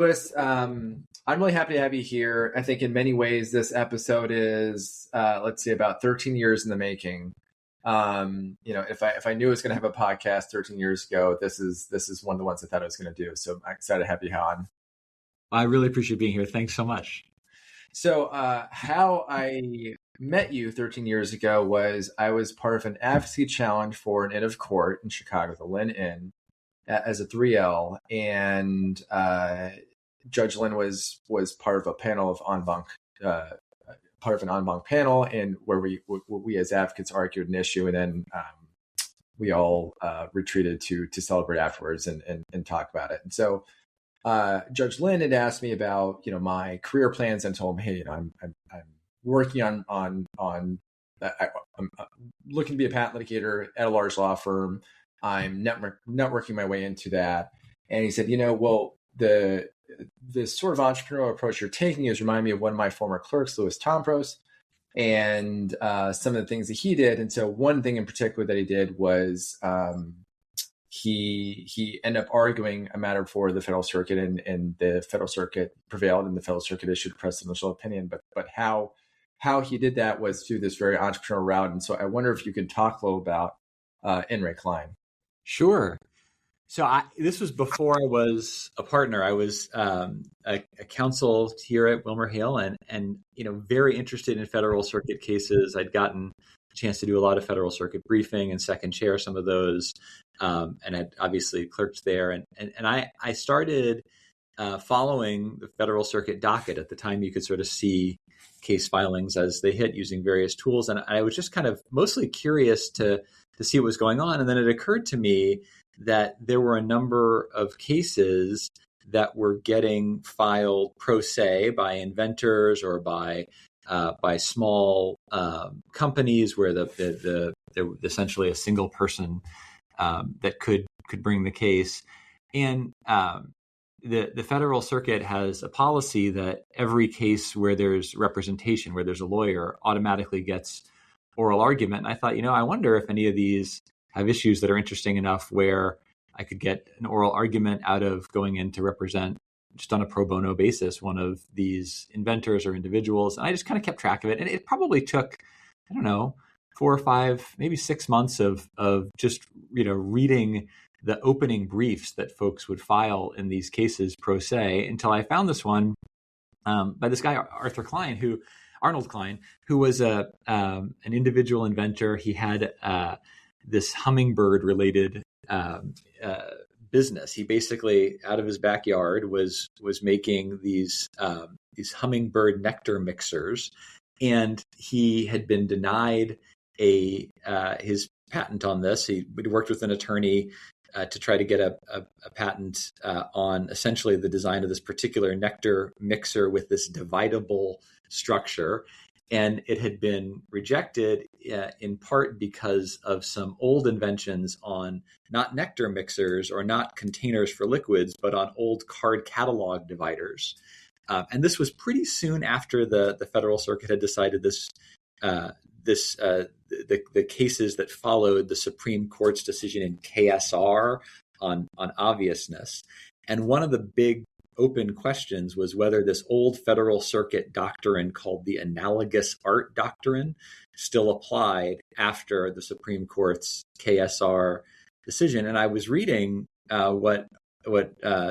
Louis, I'm really happy to have you here. I think in many ways this episode is, let's see, about 13 years in the making. If I knew I was going to have a podcast 13 years ago, this is one of the ones I thought I was going to do. So I'm excited to have you on. I really appreciate being here. Thanks so much. So how I met you 13 years ago was I was part of an advocacy challenge for an inn of court in Chicago, the Linn Inn, as a 3L, and Judge Linn was part of a panel of en banc, part of an en banc panel, and where we as advocates argued an issue, and then we all retreated to celebrate afterwards and talk about it. And so Judge Linn had asked me about my career plans, and told him, hey, I'm working on I'm looking to be a patent litigator at a large law firm. I'm networking my way into that. And he said, well, the sort of entrepreneurial approach you're taking is remind me of one of my former clerks, Louis Tompros, and some of the things that he did. And so one thing in particular that he did was he ended up arguing a matter for the Federal Circuit, and the Federal Circuit prevailed, and the Federal Circuit issued a presidential opinion. But how he did that was through this very entrepreneurial route. And so I wonder if you could talk a little about In re Klein. Sure. So this was before I was a partner. I was a counsel here at WilmerHale, and very interested in Federal Circuit cases. I'd gotten a chance to do a lot of Federal Circuit briefing and second chair some of those, and I'd obviously clerked there. And I started following the Federal Circuit docket. At the time, you could sort of see case filings as they hit using various tools, and I was just kind of mostly curious to see what was going on. And then it occurred to me that there were a number of cases that were getting filed pro se by inventors or by small companies where there was essentially a single person that could bring the case. And the Federal Circuit has a policy that every case where there's representation, where there's a lawyer, automatically gets oral argument. And I thought, I wonder if any of these have issues that are interesting enough where I could get an oral argument out of going in to represent, just on a pro bono basis, one of these inventors or individuals. And I just kind of kept track of it. And it probably took, 4 or 5, maybe 6 months of just, reading the opening briefs that folks would file in these cases pro se, until I found this one by this guy, Arnold Klein, who was an individual inventor. He had this hummingbird related business. He basically, out of his backyard, was making these hummingbird nectar mixers, and he had been denied his patent on this. He worked with an attorney to try to get a patent on essentially the design of this particular nectar mixer with this dividable structure. And it had been rejected in part because of some old inventions on not nectar mixers or not containers for liquids, but on old card catalog dividers. And this was pretty soon after the Federal Circuit had decided the cases that followed the Supreme Court's decision in KSR on obviousness. And one of the big open questions was whether this old Federal Circuit doctrine called the analogous art doctrine still applied after the Supreme Court's KSR decision. And I was reading what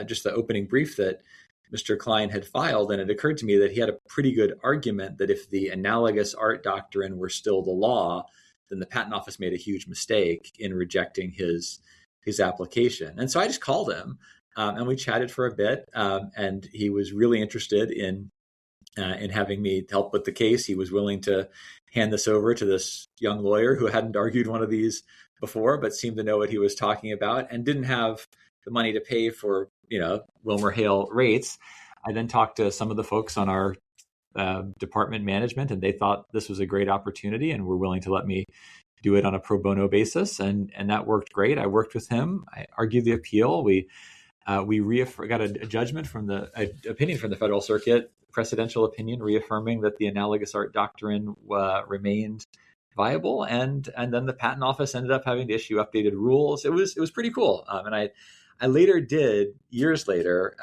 just the opening brief that Mr. Klein had filed, and it occurred to me that he had a pretty good argument that if the analogous art doctrine were still the law, then the Patent Office made a huge mistake in rejecting his application. And so I just called him, and we chatted for a bit, and he was really interested in having me help with the case. He was willing to hand this over to this young lawyer who hadn't argued one of these before, but seemed to know what he was talking about and didn't have the money to pay for, WilmerHale rates. I then talked to some of the folks on our department management, and they thought this was a great opportunity and were willing to let me do it on a pro bono basis. And that worked great. I worked with him. I argued the appeal. We got a judgment from the opinion from the Federal Circuit, precedential opinion, reaffirming that the analogous art doctrine remained viable. And then the Patent Office ended up having to issue updated rules. It was pretty cool. And I later did, years later,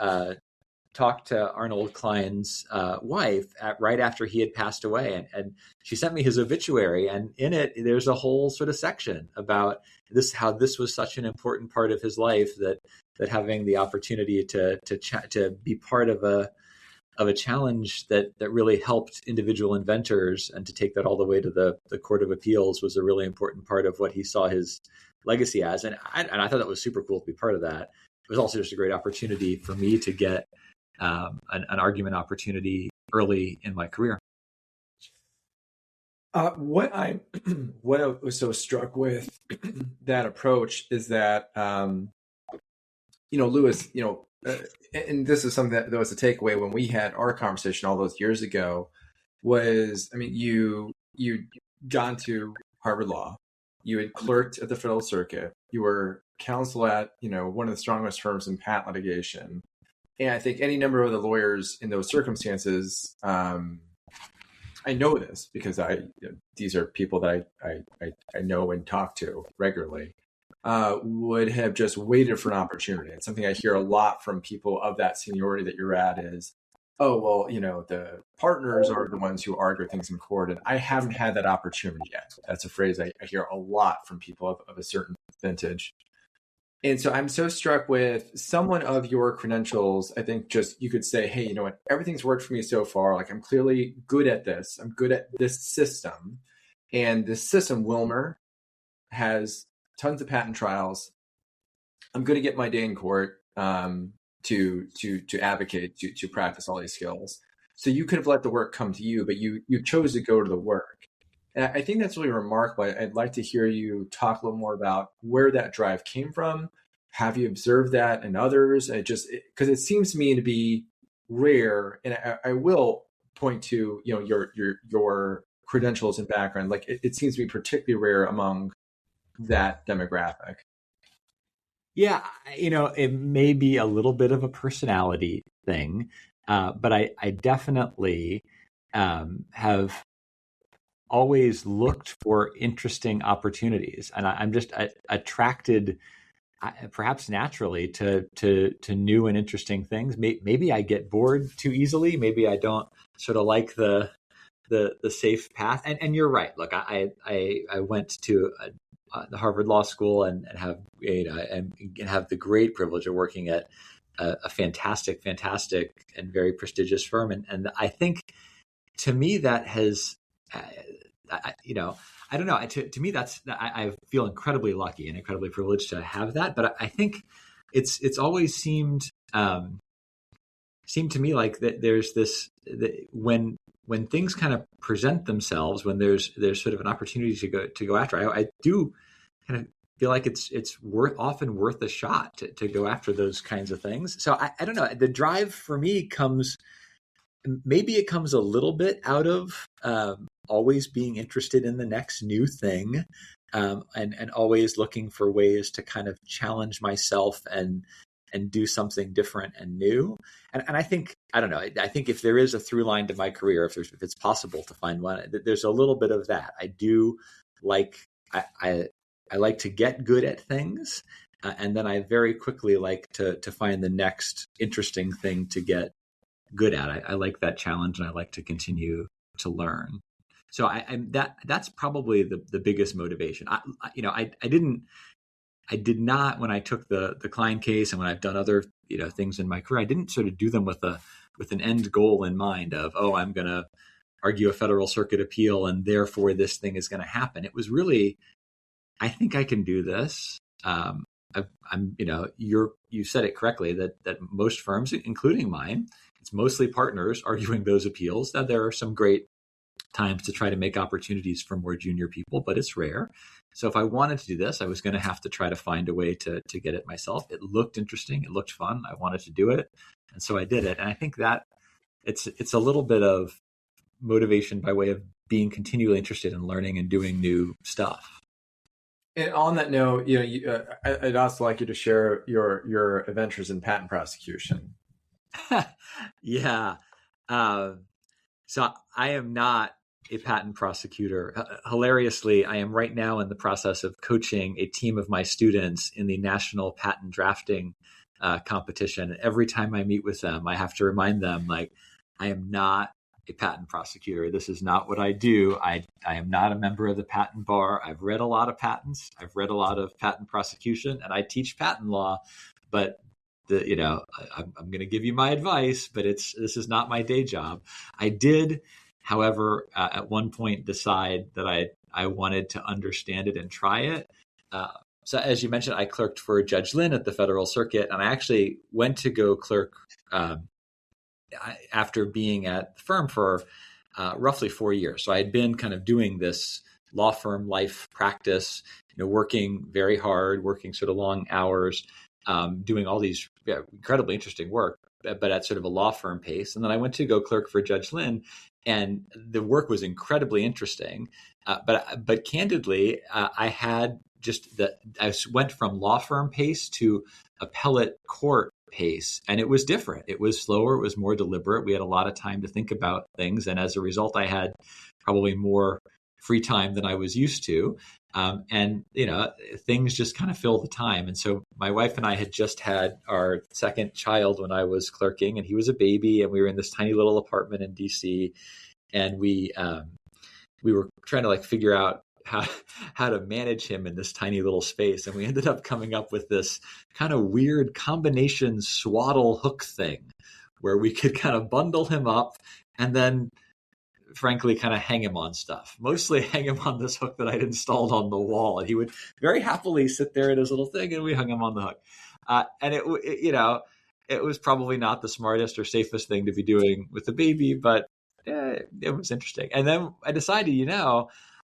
talked to Arnold Klein's wife right after he had passed away, and she sent me his obituary, and in it there's a whole sort of section about this, how this was such an important part of his life, that having the opportunity to be part of a challenge that really helped individual inventors, and to take that all the way to the Court of Appeals, was a really important part of what he saw his legacy as. And I thought that was super cool to be part of that. It was also just a great opportunity for me to get an argument opportunity early in my career. What I was so struck with that approach is that, Louis, and this is something that was a takeaway when we had our conversation all those years ago, was, I mean, you gone to Harvard Law, you had clerked at the Federal Circuit, you were counsel at, one of the strongest firms in patent litigation. And I think any number of the lawyers in those circumstances, I know this because these are people that I know and talk to regularly, would have just waited for an opportunity. And something I hear a lot from people of that seniority that you're at is, oh, well, the partners are the ones who argue things in court, and I haven't had that opportunity yet. That's a phrase I hear a lot from people of a certain vintage. And so I'm so struck with someone of your credentials. I think just you could say, hey, you know what, everything's worked for me so far. Like, I'm clearly good at this. I'm good at this system. And this system, Wilmer, has tons of patent trials. I'm going to get my day in court to advocate, to practice all these skills. So you could have let the work come to you, but you chose to go to the work. And I think that's really remarkable. I'd like to hear you talk a little more about where that drive came from. Have you observed that in others? Because it seems to me to be rare. And I will point to your credentials and background. Like it seems to be particularly rare among that demographic. Yeah, it may be a little bit of a personality thing, but I definitely have always looked for interesting opportunities, and I'm just attracted, perhaps naturally, to new and interesting things. Maybe I get bored too easily. Maybe I don't sort of like the safe path. And you're right. Look, I went to the Harvard Law School and have the great privilege of working at a fantastic and very prestigious firm. And I think, to me, that has, I don't know. To me, I feel incredibly lucky and incredibly privileged to have that. But I think it's always seemed to me like that there's this, when things kind of present themselves, when there's sort of an opportunity to go after, I do kind of feel like it's often worth a shot to go after those kinds of things. So I don't know. The drive for me comes a little bit out of always being interested in the next new thing, and always looking for ways to kind of challenge myself and do something different and new. And I think, I don't know, I think if there is a through line to my career, if it's possible to find one, there's a little bit of that. I do like, I like to get good at things, and then I very quickly like to find the next interesting thing to get good at. I like that challenge, and I like to continue to learn. So that's probably the biggest motivation. I did not, when I took the Klein case and when I've done other things in my career, I didn't sort of do them with an end goal in mind of, oh, I'm going to argue a federal circuit appeal and therefore this thing is going to happen. It was really, I think I can do this. You said it correctly that most firms, including mine, it's mostly partners arguing those appeals. Now, there are some great times to try to make opportunities for more junior people, but it's rare. So if I wanted to do this, I was going to have to try to find a way to get it myself. It looked interesting. It looked fun. I wanted to do it. And so I did it. And I think that it's a little bit of motivation by way of being continually interested in learning and doing new stuff. And on that note, I'd also like you to share your adventures in patent prosecution. Yeah. So I am not a patent prosecutor. Hilariously, I am right now in the process of coaching a team of my students in the National Patent Drafting competition. Every time I meet with them, I have to remind them, like, I am not a patent prosecutor. This is not what I do. I am not a member of the patent bar. I've read a lot of patents. I've read a lot of patent prosecution, and I teach patent law. But I'm going to give you my advice, but this is not my day job. I did, however, at one point decide that I wanted to understand it and try it. So as you mentioned, I clerked for Judge Linn at the Federal Circuit, and I actually went to go clerk after being at the firm for roughly 4 years. So I had been kind of doing this law firm life practice, working very hard, working sort of long hours, doing all these incredibly interesting work, but at sort of a law firm pace. And then I went to go clerk for Judge Linn, and the work was incredibly interesting. But candidly, I went from law firm pace to appellate court pace, and it was different. It was slower. It was more deliberate. We had a lot of time to think about things. And as a result, I had probably more free time than I was used to. And things just kind of fill the time. And so my wife and I had just had our second child when I was clerking, and he was a baby, and we were in this tiny little apartment in DC. And we were trying to figure out how to manage him in this tiny little space. And we ended up coming up with this kind of weird combination swaddle hook thing where we could kind of bundle him up and then frankly kind of hang him on stuff, mostly hang him on this hook that I'd installed on the wall. And he would very happily sit there in his little thing, and we hung him on the hook. And it was probably not the smartest or safest thing to be doing with the baby, but it was interesting. And then I decided,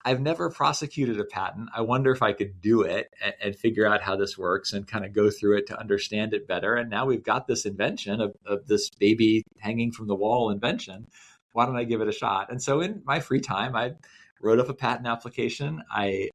I've never prosecuted a patent. I wonder if I could do it and figure out how this works and kind of go through it to understand it better. And now we've got this invention of this baby hanging from the wall invention. Why don't I give it a shot? And so in my free time, I wrote up a patent application. I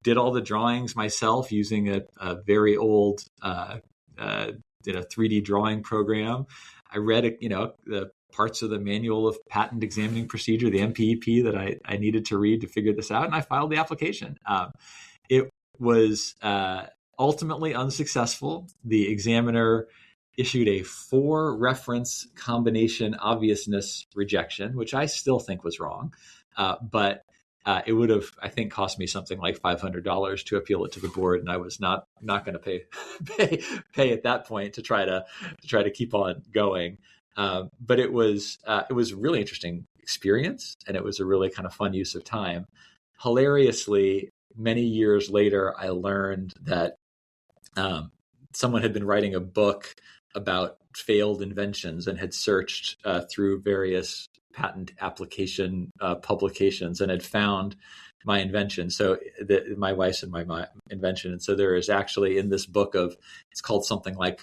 did all the drawings myself using a very old 3D drawing program. I read the parts of the manual of patent examining procedure, the MPEP, that I needed to read to figure this out, and I filed the application. It was ultimately unsuccessful. The examiner issued a 4-reference combination obviousness rejection, which I still think was wrong. But it would have, I think, cost me something like $500 to appeal it to the board, and I was not going to pay at that point to try to keep on going. But it was a really interesting experience, and it was a really kind of fun use of time. Hilariously, many years later, I learned that someone had been writing a book about failed inventions and had searched through various patent application publications and had found my invention. So my wife's and my invention. And so there is actually in this book it's called something like,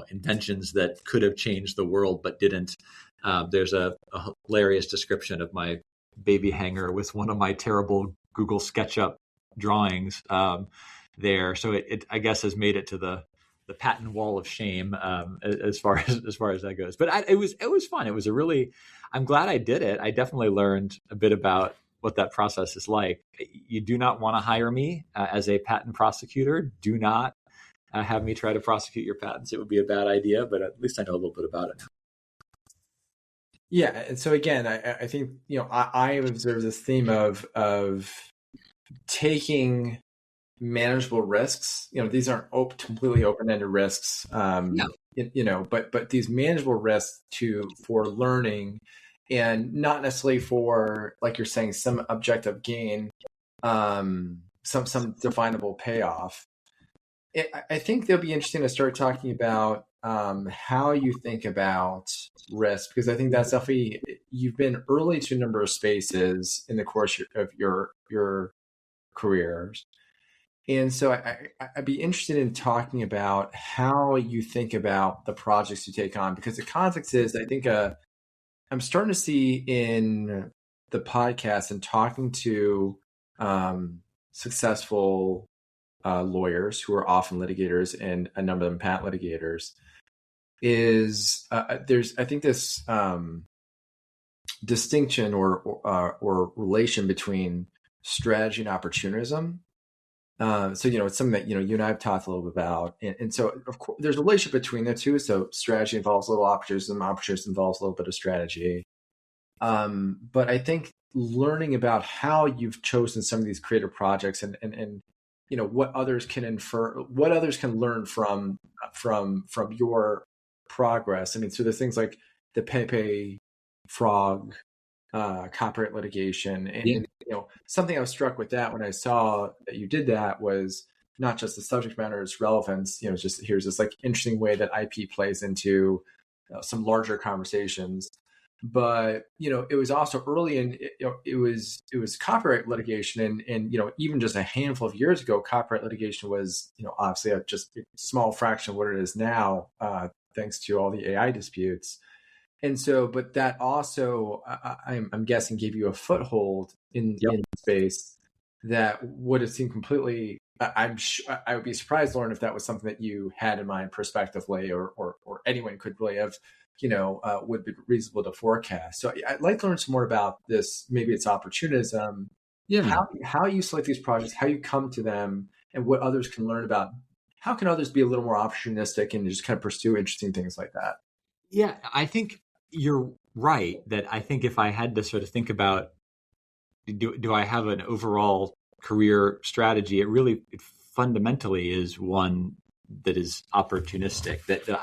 inventions that could have changed the world, but didn't. There's a hilarious description of my baby hanger with one of my terrible Google SketchUp drawings there. So it I guess has made it to the patent wall of shame as far as that goes. But it was fun. It was I'm glad I did it. I definitely learned a bit about what that process is like. You do not want to hire me as a patent prosecutor. Do not have me try to prosecute your patents. It would be a bad idea, but at least I know a little bit about it now. Yeah. And so again, I think, I observe this theme of taking manageable risks. These aren't completely open-ended risks, but these manageable risks for learning, and not necessarily for, like you're saying, some objective gain, some definable payoff. I think they'll be interesting to start talking about how you think about risk, because I think that's definitely, you've been early to a number of spaces in the course of your careers. And so I'd be interested in talking about how you think about the projects you take on, because the context is, I think, I'm starting to see in the podcast and talking to successful lawyers who are often litigators, and a number of them patent litigators, is there's, I think, this distinction or relation between strategy and opportunism. So, it's something that, you and I have talked a little bit about. And so, of course, there's a relationship between the two. So strategy involves a little opportunism. Opportunism involves a little bit of strategy. But I think learning about how you've chosen some of these creative projects and what others can what others can learn from your progress. I mean, so there's things like the Pepe Frog, copyright litigation, and something I was struck with that when I saw that you did that was not just the subject matter's relevance. It's just here's this like interesting way that IP plays into some larger conversations. But it was also early in it was copyright litigation, and even just a handful of years ago, copyright litigation was obviously just a small fraction of what it is now, thanks to all the AI disputes. And so, but that also, I'm guessing, gave you a foothold in space that would have seemed completely. I would be surprised, Lauren, if that was something that you had in mind prospectively, or anyone could really have, would be reasonable to forecast. So I'd like to learn some more about this. Maybe it's opportunism. Yeah. How you select these projects, how you come to them, and what others can learn about. How can others be a little more opportunistic and just kind of pursue interesting things like that? Yeah, I think you're right that I think if I had to sort of think about, do I have an overall career strategy, it fundamentally is one that is opportunistic, that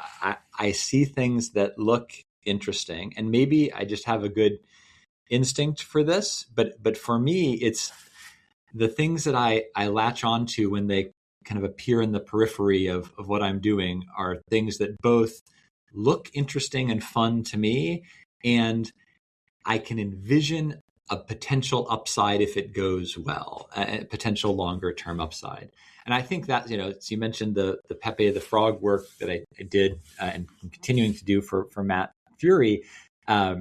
I see things that look interesting, and maybe I just have a good instinct for this, but for me, it's the things that I latch onto when they kind of appear in the periphery of what I'm doing are things that both look interesting and fun to me, and I can envision a potential upside if it goes well, a potential longer term upside. And I think that, so you mentioned the Pepe the Frog work that I did and continuing to do for Matt Fury. Out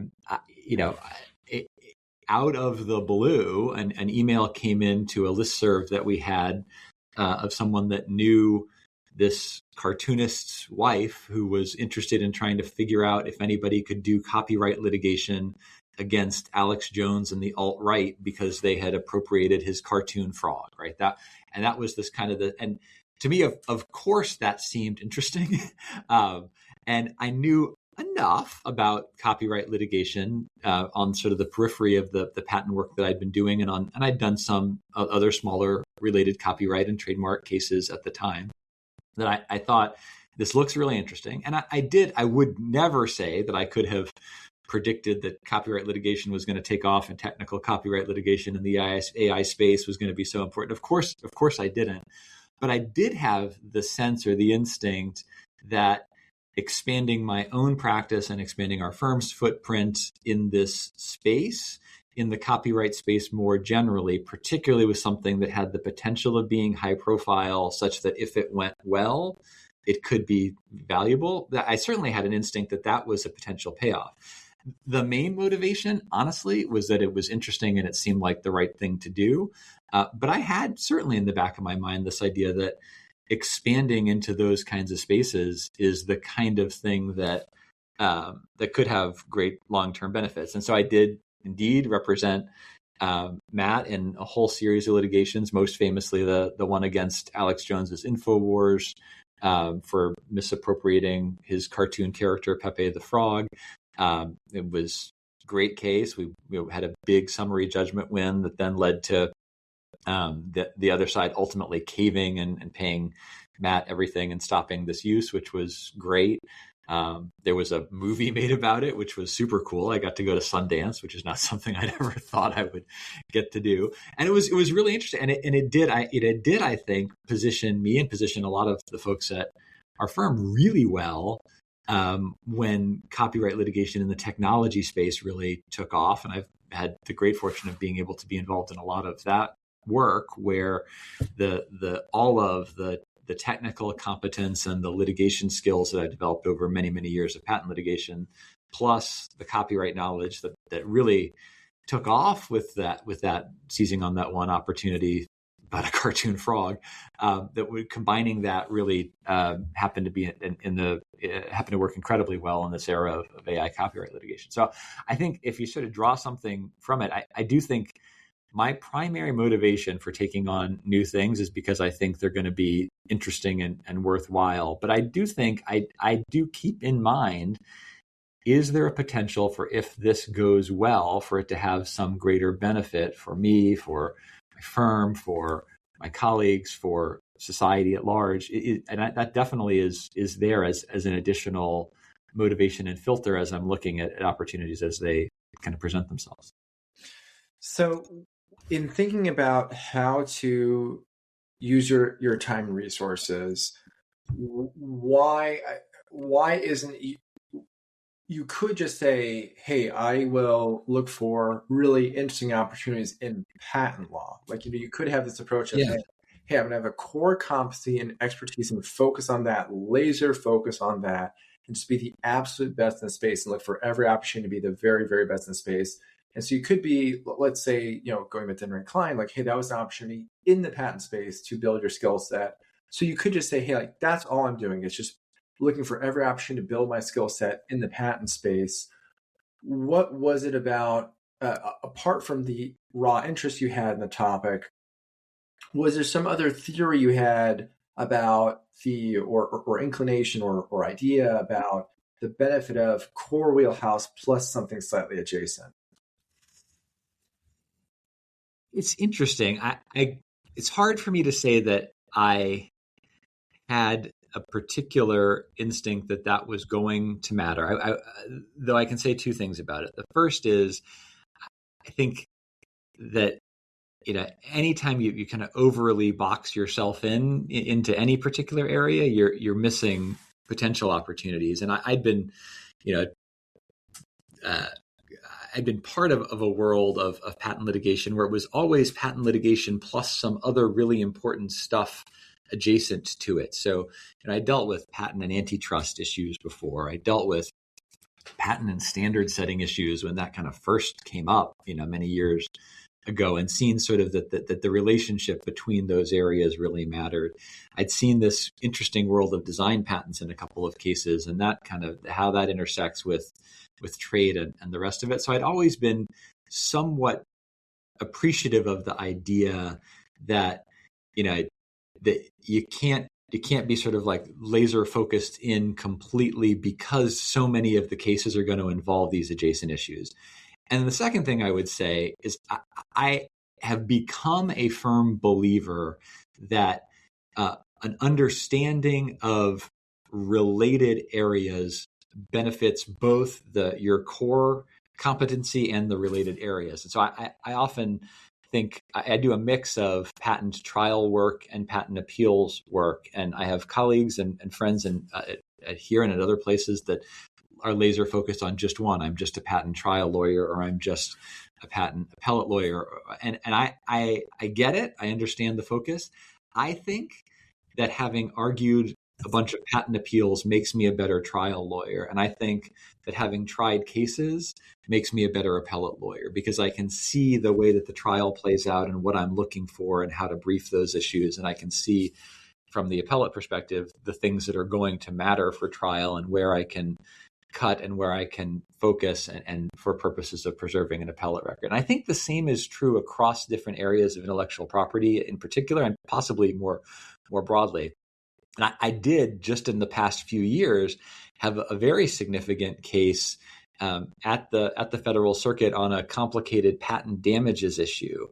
of the blue, an email came into a listserv that we had of someone that knew this cartoonist's wife who was interested in trying to figure out if anybody could do copyright litigation against Alex Jones and the alt-right because they had appropriated his cartoon frog, right? That was this kind of and to me, of course, that seemed interesting. And I knew enough about copyright litigation on sort of the periphery of the patent work that I'd been doing, and I'd done some other smaller related copyright and trademark cases at the time, that I thought this looks really interesting. And I would never say that I could have predicted that copyright litigation was going to take off and technical copyright litigation in the AI space was going to be so important. Of course I didn't. But I did have the sense or the instinct that expanding my own practice and expanding our firm's footprint in this space, in the copyright space more generally, particularly with something that had the potential of being high profile, such that if it went well, it could be valuable. I certainly had an instinct that was a potential payoff. The main motivation, honestly, was that it was interesting and it seemed like the right thing to do. But I had certainly in the back of my mind this idea that expanding into those kinds of spaces is the kind of thing that could have great long-term benefits. And so I did indeed represent Matt in a whole series of litigations, most famously the one against Alex Jones's InfoWars for misappropriating his cartoon character, Pepe the Frog. It was a great case. We had a big summary judgment win that then led to the other side ultimately caving and paying Matt everything and stopping this use, which was great. There was a movie made about it, which was super cool. I got to go to Sundance, which is not something I'd ever thought I would get to do. And it was really interesting. And it did, I think, position me and position a lot of the folks at our firm really well when copyright litigation in the technology space really took off. And I've had the great fortune of being able to be involved in a lot of that work where all of the technical competence and the litigation skills that I developed over many, many years of patent litigation, plus the copyright knowledge that really took off with that seizing on that one opportunity about a cartoon frog, combining that really happened to be happened to work incredibly well in this era of AI copyright litigation. So I think if you sort of draw something from it, I do think my primary motivation for taking on new things is because I think they're going to be interesting and worthwhile. But I do think I do keep in mind, is there a potential for, if this goes well, for it to have some greater benefit for me, for my firm, for my colleagues, for society at large? That definitely is there as an additional motivation and filter as I'm looking at opportunities as they kind of present themselves. So in thinking about how to use your time and resources, why isn't you could just say, hey, I will look for really interesting opportunities in patent law. Like, you could have this approach of, hey, I'm going to have a core competency and expertise and focus on that, laser focus on that, and just be the absolute best in the space and look for every opportunity to be the very, very best in the space. And so you could be, let's say, going with Denver and Klein, like, hey, that was an opportunity in the patent space to build your skill set. So you could just say, hey, like, that's all I'm doing. It's just looking for every option to build my skill set in the patent space. What was it about, apart from the raw interest you had in the topic, was there some other theory you had about the, or inclination or idea about the benefit of core wheelhouse plus something slightly adjacent? It's interesting. It's hard for me to say that I had a particular instinct that was going to matter. Though I can say two things about it. The first is, I think that anytime you kind of overly box yourself into any particular area, you're missing potential opportunities. And I'd been, I'd been part of a world of patent litigation where it was always patent litigation plus some other really important stuff adjacent to it. So, I dealt with patent and antitrust issues before. I dealt with patent and standard setting issues when that kind of first came up, many years ago, and seen sort of that the relationship between those areas really mattered. I'd seen this interesting world of design patents in a couple of cases, and that kind of how that intersects with trade and the rest of it. So I'd always been somewhat appreciative of the idea that, that you can't be sort of like laser focused in completely because so many of the cases are going to involve these adjacent issues. And the second thing I would say is I have become a firm believer that an understanding of related areas benefits both your core competency and the related areas. And so I often think I do a mix of patent trial work and patent appeals work. And I have colleagues and friends at here and at other places that are laser focused on just one. I'm just a patent trial lawyer, or I'm just a patent appellate lawyer. And I get it. I understand the focus. I think that having argued a bunch of patent appeals makes me a better trial lawyer. And I think that having tried cases makes me a better appellate lawyer, because I can see the way that the trial plays out and what I'm looking for and how to brief those issues. And I can see from the appellate perspective the things that are going to matter for trial and where I can cut and where I can focus and for purposes of preserving an appellate record. And I think the same is true across different areas of intellectual property in particular, and possibly more broadly. And I did, just in the past few years, have a very significant case at the federal circuit on a complicated patent damages issue.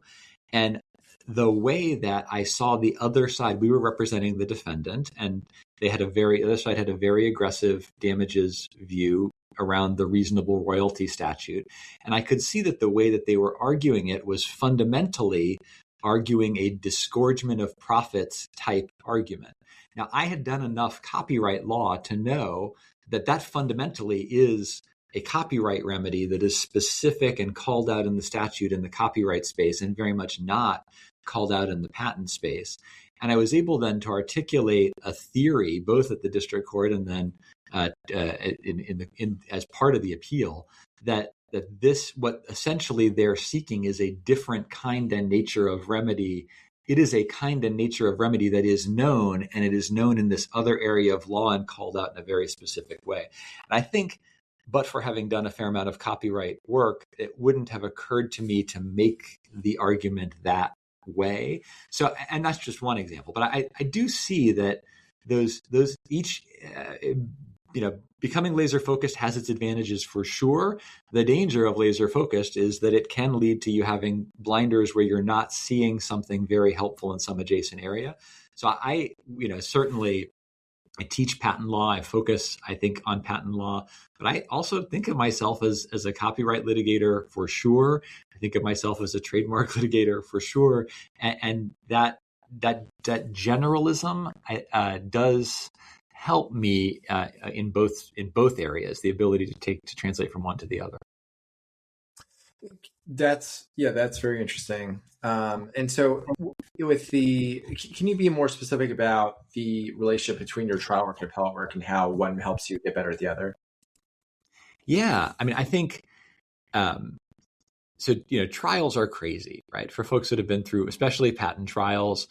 And the way that I saw the other side, we were representing the defendant, and the other side had a very aggressive damages view around the reasonable royalty statute. And I could see that the way that they were arguing it was fundamentally arguing a disgorgement of profits type argument. Now, I had done enough copyright law to know that fundamentally is a copyright remedy that is specific and called out in the statute in the copyright space, and very much not called out in the patent space. And I was able then to articulate a theory, both at the district court and then as part of the appeal, that this, what essentially they're seeking, is a different kind and nature of remedy. It is a kind and nature of remedy that is known, and it is known in this other area of law and called out in a very specific way. And I think but for having done a fair amount of copyright work, it wouldn't have occurred to me to make the argument that way. So, and that's just one example, but I do see that those each, becoming laser focused has its advantages for sure. The danger of laser focused is that it can lead to you having blinders where you're not seeing something very helpful in some adjacent area. So certainly I teach patent law. I focus, I think, on patent law, but I also think of myself as a copyright litigator for sure. I think of myself as a trademark litigator for sure. And that generalism does help me in both areas, the ability to translate from one to the other. That's very interesting. And so can you be more specific about the relationship between your trial work and appellate work and how one helps you get better at the other? Yeah. I mean, I think, trials are crazy, right? For folks that have been through, especially patent trials,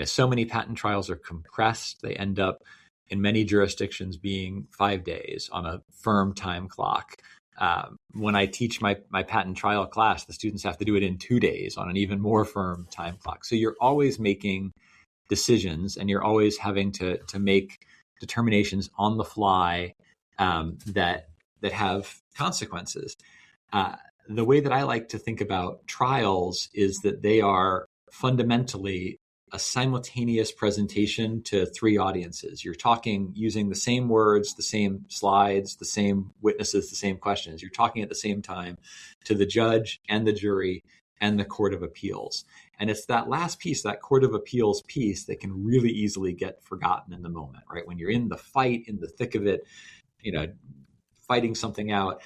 so many patent trials are compressed. They end up in many jurisdictions being 5 days on a firm time clock. When I teach my patent trial class, the students have to do it in 2 days on an even more firm time clock. So you're always making decisions and you're always having to make determinations on the fly that have consequences. The way that I like to think about trials is that they are fundamentally a simultaneous presentation to three audiences. You're talking using the same words, the same slides, the same witnesses, the same questions. You're talking at the same time to the judge and the jury and the Court of Appeals. And it's that last piece, that Court of Appeals piece, that can really easily get forgotten in the moment, right? When you're in the fight, in the thick of it, fighting something out,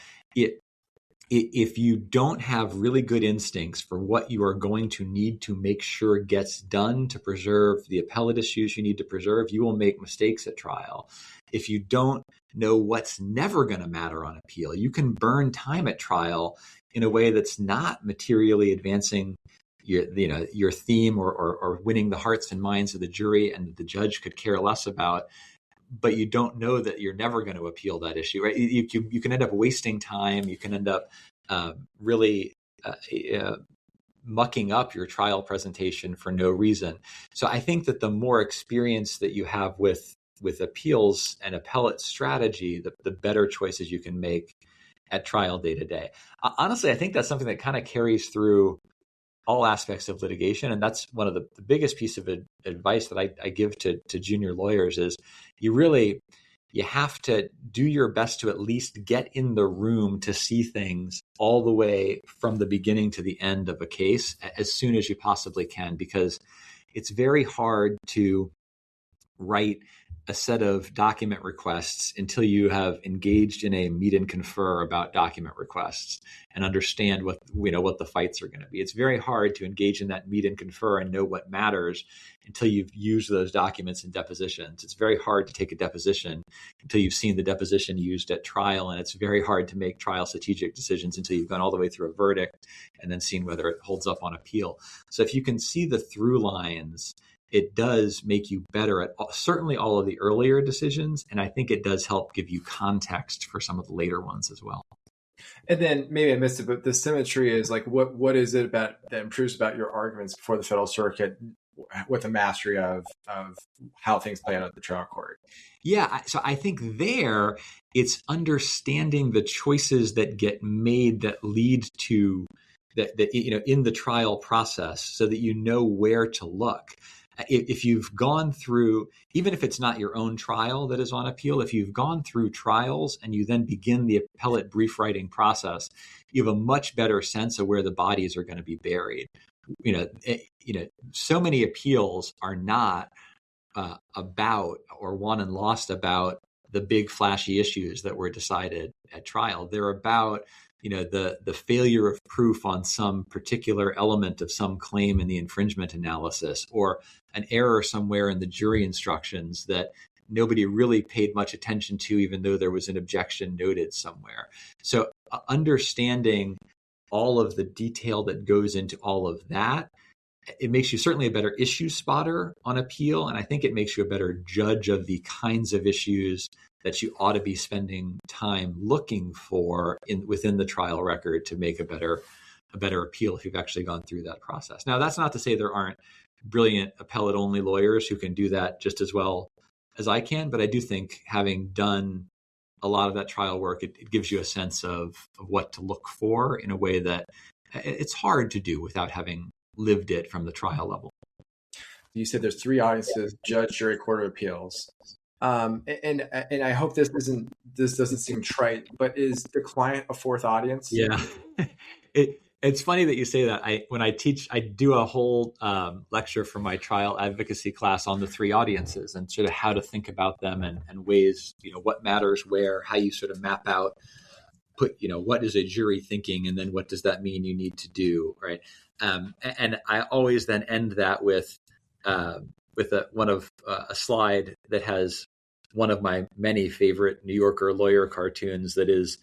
if you don't have really good instincts for what you are going to need to make sure gets done to preserve the appellate issues you need to preserve, you will make mistakes at trial. If you don't know what's never going to matter on appeal, you can burn time at trial in a way that's not materially advancing your theme or winning the hearts and minds of the jury and that the judge could care less about. But you don't know that you're never going to appeal that issue, right? You can end up wasting time. You can end up really mucking up your trial presentation for no reason. So I think that the more experience that you have with appeals and appellate strategy, the better choices you can make at trial day to day. Honestly, I think that's something that kind of carries through all aspects of litigation. And that's one of the biggest piece of advice that I give to junior lawyers is you have to do your best to at least get in the room to see things all the way from the beginning to the end of a case as soon as you possibly can, because it's very hard to write a set of document requests until you have engaged in a meet and confer about document requests and understand what the fights are going to be. It's very hard to engage in that meet and confer and know what matters until you've used those documents in depositions. It's very hard to take a deposition until you've seen the deposition used at trial, and it's very hard to make trial strategic decisions until you've gone all the way through a verdict and then seen whether it holds up on appeal. So if you can see the through lines, it does make you better at certainly all of the earlier decisions. And I think it does help give you context for some of the later ones as well. And then maybe I missed it, but the symmetry is like, what is it about that improves about your arguments before the federal circuit with a mastery of how things play out at the trial court? Yeah. So I think there it's understanding the choices that get made that lead to that in the trial process so that you know where to look. If you've gone through, even if it's not your own trial that is on appeal, if you've gone through trials and you then begin the appellate brief writing process, you have a much better sense of where the bodies are going to be buried. So many appeals are not about or won and lost about the big flashy issues that were decided at trial. They're about the failure of proof on some particular element of some claim in the infringement analysis, or an error somewhere in the jury instructions that nobody really paid much attention to, even though there was an objection noted somewhere. So understanding all of the detail that goes into all of that, it makes you certainly a better issue spotter on appeal. And I think it makes you a better judge of the kinds of issues that you ought to be spending time looking for within the trial record to make a better appeal if you've actually gone through that process. Now, that's not to say there aren't brilliant appellate only lawyers who can do that just as well as I can, but I do think having done a lot of that trial work, it gives you a sense of what to look for in a way that it's hard to do without having lived it from the trial level. You said there's three audiences: judge, jury, court of appeals. And I hope this doesn't seem trite, but is the client a fourth audience? Yeah. It's funny that you say that. When I teach, I do a whole lecture for my trial advocacy class on the three audiences and sort of how to think about them and ways, what matters where, how you sort of map out, what is a jury thinking, and then what does that mean you need to do, right? And I always then end that with a slide that has one of my many favorite New Yorker lawyer cartoons that is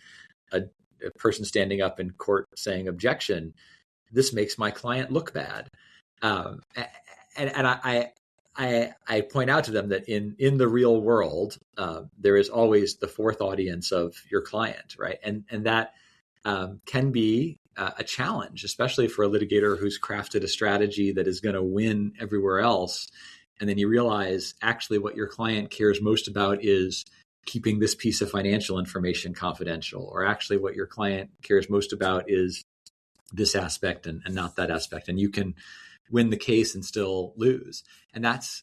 a person standing up in court saying, "Objection, this makes my client look bad." And I point out to them that in the real world, there is always the fourth audience of your client, right? And that can be a challenge, especially for a litigator who's crafted a strategy that is going to win everywhere else. And then you realize actually what your client cares most about is keeping this piece of financial information confidential, or actually what your client cares most about is this aspect and not that aspect. And you can win the case and still lose. And that's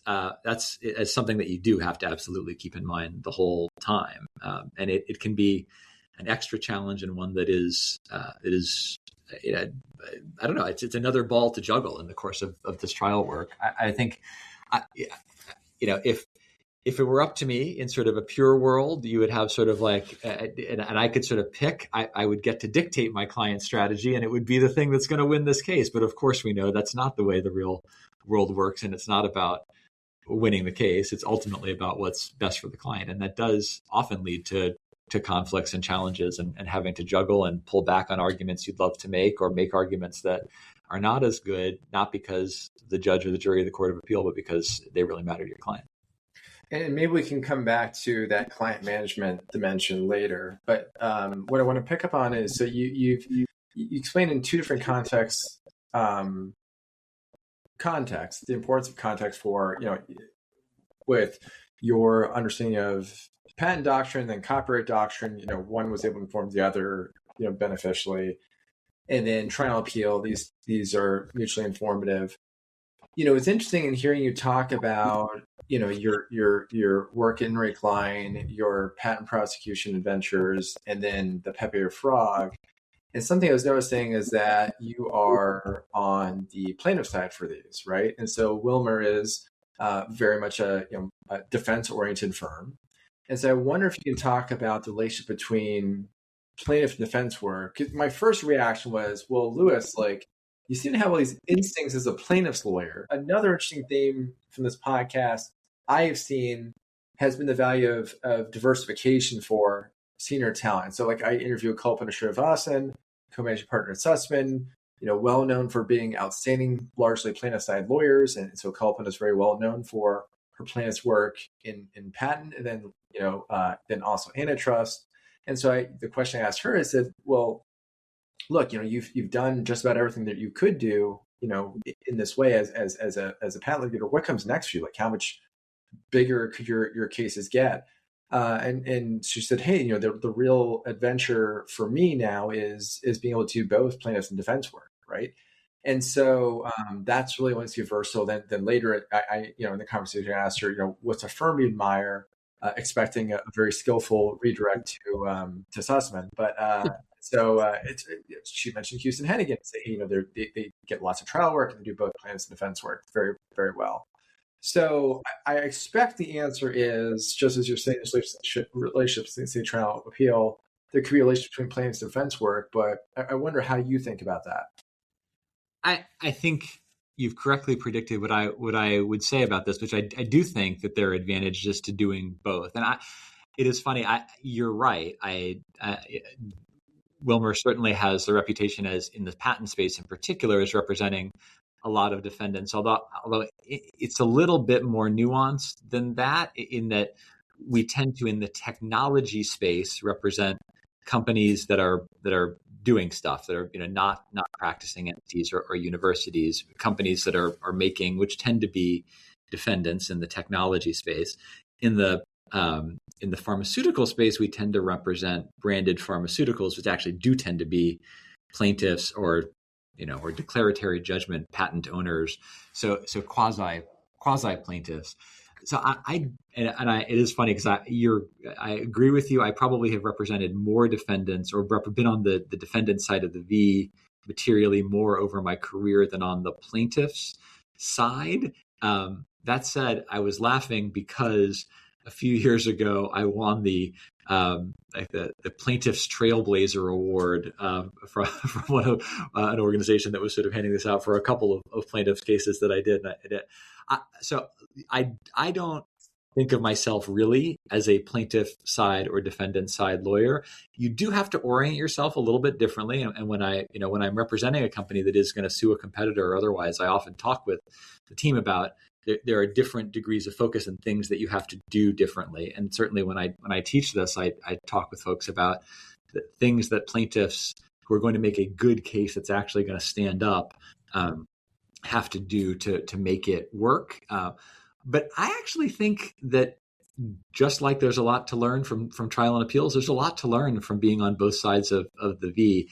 something that you do have to absolutely keep in mind the whole time. And it can be an extra challenge, and one that is I don't know, it's another ball to juggle in the course of this trial work. I think, if it were up to me in sort of a pure world, you would have sort of like, and I could sort of pick, I would get to dictate my client's strategy, and it would be the thing that's going to win this case. But of course, we know that's not the way the real world works. And it's not about winning the case. It's ultimately about what's best for the client. And that does often lead to conflicts and challenges and having to juggle and pull back on arguments you'd love to make, or make arguments that are not as good, not because the judge or the jury or the court of appeal, but because they really matter to your client. And maybe we can come back to that client management dimension later. But what I want to pick up on is, so you explained in two different contexts, the importance of context for, with your understanding of patent doctrine, then copyright doctrine, one was able to inform the other, beneficially. And then trial appeal, these are mutually informative. It's interesting in hearing you talk about, your work in Ray Klein, your patent prosecution adventures, and then the Pepe or Frog. And something I was noticing is that you are on the plaintiff side for these, right? And so Wilmer is very much a defense-oriented firm. And so I wonder if you can talk about the relationship between plaintiff and defense work. 'Cause my first reaction was, well, Louis, you seem to have all these instincts as a plaintiff's lawyer. Another interesting theme from this podcast I have seen has been the value of diversification for senior talent. So I interviewed Kalpana Srinivasan, co-managing partner at Sussman, well known for being outstanding, largely plaintiff side lawyers. And so Kalpana is very well known for her plaintiff's work in patent, and then also antitrust. And so the question I asked her is that, well, look, you've done just about everything that you could do, in this way as a patent litigator. What comes next for you? How much bigger could your cases get? And she said, hey, the real adventure for me now is being able to do both plaintiffs and defense work, right? And so that's really when it's universal. Then later, I in the conversation, I asked her, what's a firm you admire, expecting a very skillful redirect to Sussman, but. She mentioned Houston Hennigan. Say, they get lots of trial work and do both plaintiffs and defense work very, very well. So I expect the answer is, just as you're saying, relationships between trial appeal, there could be a relationship between plaintiffs and defense work, but I wonder how you think about that. I think you've correctly predicted what I would say about this, which I do think that there are advantages to doing both. And it is funny. You're right. Wilmer certainly has the reputation, as in the patent space in particular, as representing a lot of defendants, although it's a little bit more nuanced than that, in that we tend to, in the technology space, represent companies that are doing stuff, that are not practicing entities or universities, companies that are making, which tend to be defendants in the technology space. In the pharmaceutical space, we tend to represent branded pharmaceuticals, which actually do tend to be plaintiffs or declaratory judgment patent owners. So quasi plaintiffs. So it is funny because I agree with you. I probably have represented more defendants or been on the defendant side of the V materially more over my career than on the plaintiffs side. That said, I was laughing because a few years ago I won the Plaintiff's Trailblazer Award from one of an organization that was sort of handing this out for a couple of plaintiffs' cases that I did. So I don't think of myself really as a plaintiff side or defendant side lawyer. You do have to orient yourself a little bit differently. And when I'm representing a company that is going to sue a competitor or otherwise, I often talk with the team about there are different degrees of focus and things that you have to do differently. And certainly when I teach this, I talk with folks about the things that plaintiffs who are going to make a good case that's actually going to stand up have to do to make it work. But I actually think that just like there's a lot to learn from trial and appeals, there's a lot to learn from being on both sides of the V.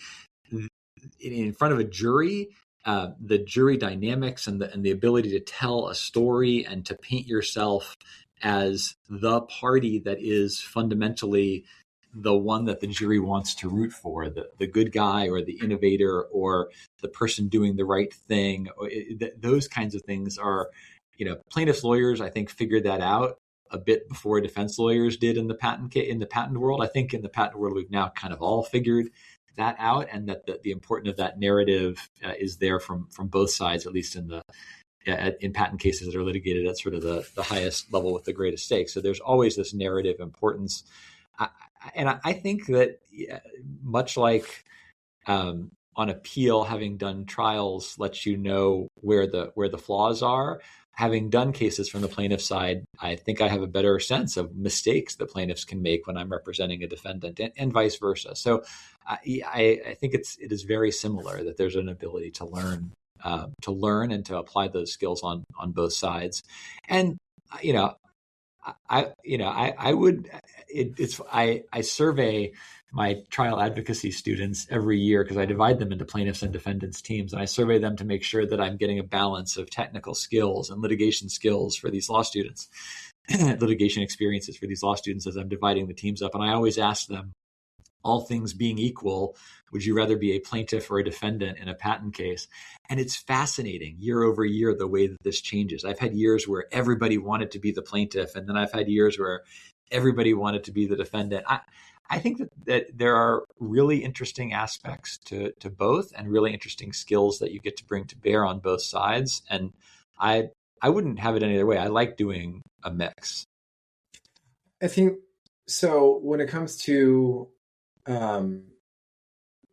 In front of a jury, the jury dynamics and the ability to tell a story and to paint yourself as the party that is fundamentally the one that the jury wants to root for, the good guy or the innovator or the person doing the right thing. Those kinds of things are, plaintiffs' lawyers, I think, figured that out a bit before defense lawyers did in the patent world. I think in the patent world, we've now kind of all figured that out, and that the importance of that narrative is there from both sides, at least in patent cases that are litigated at sort of the highest level with the greatest stakes. So there's always this narrative importance. I think that much like on appeal, having done trials lets you know where the flaws are. Having done cases from the plaintiff side, I think I have a better sense of mistakes that plaintiffs can make when I'm representing a defendant, and vice versa. So I think it is very similar, that there's an ability to learn and to apply those skills on both sides. And I survey my trial advocacy students every year because I divide them into plaintiffs and defendants teams, and I survey them to make sure that I'm getting a balance of technical skills and litigation skills for these law students, litigation experiences for these law students as I'm dividing the teams up. And I always ask them, all things being equal, would you rather be a plaintiff or a defendant in a patent case? And it's fascinating year over year, the way that this changes. I've had years where everybody wanted to be the plaintiff, and then I've had years where everybody wanted to be the defendant. I think that there are really interesting aspects to both, and really interesting skills that you get to bring to bear on both sides. And I wouldn't have it any other way. I like doing a mix. I think so. When it comes to patent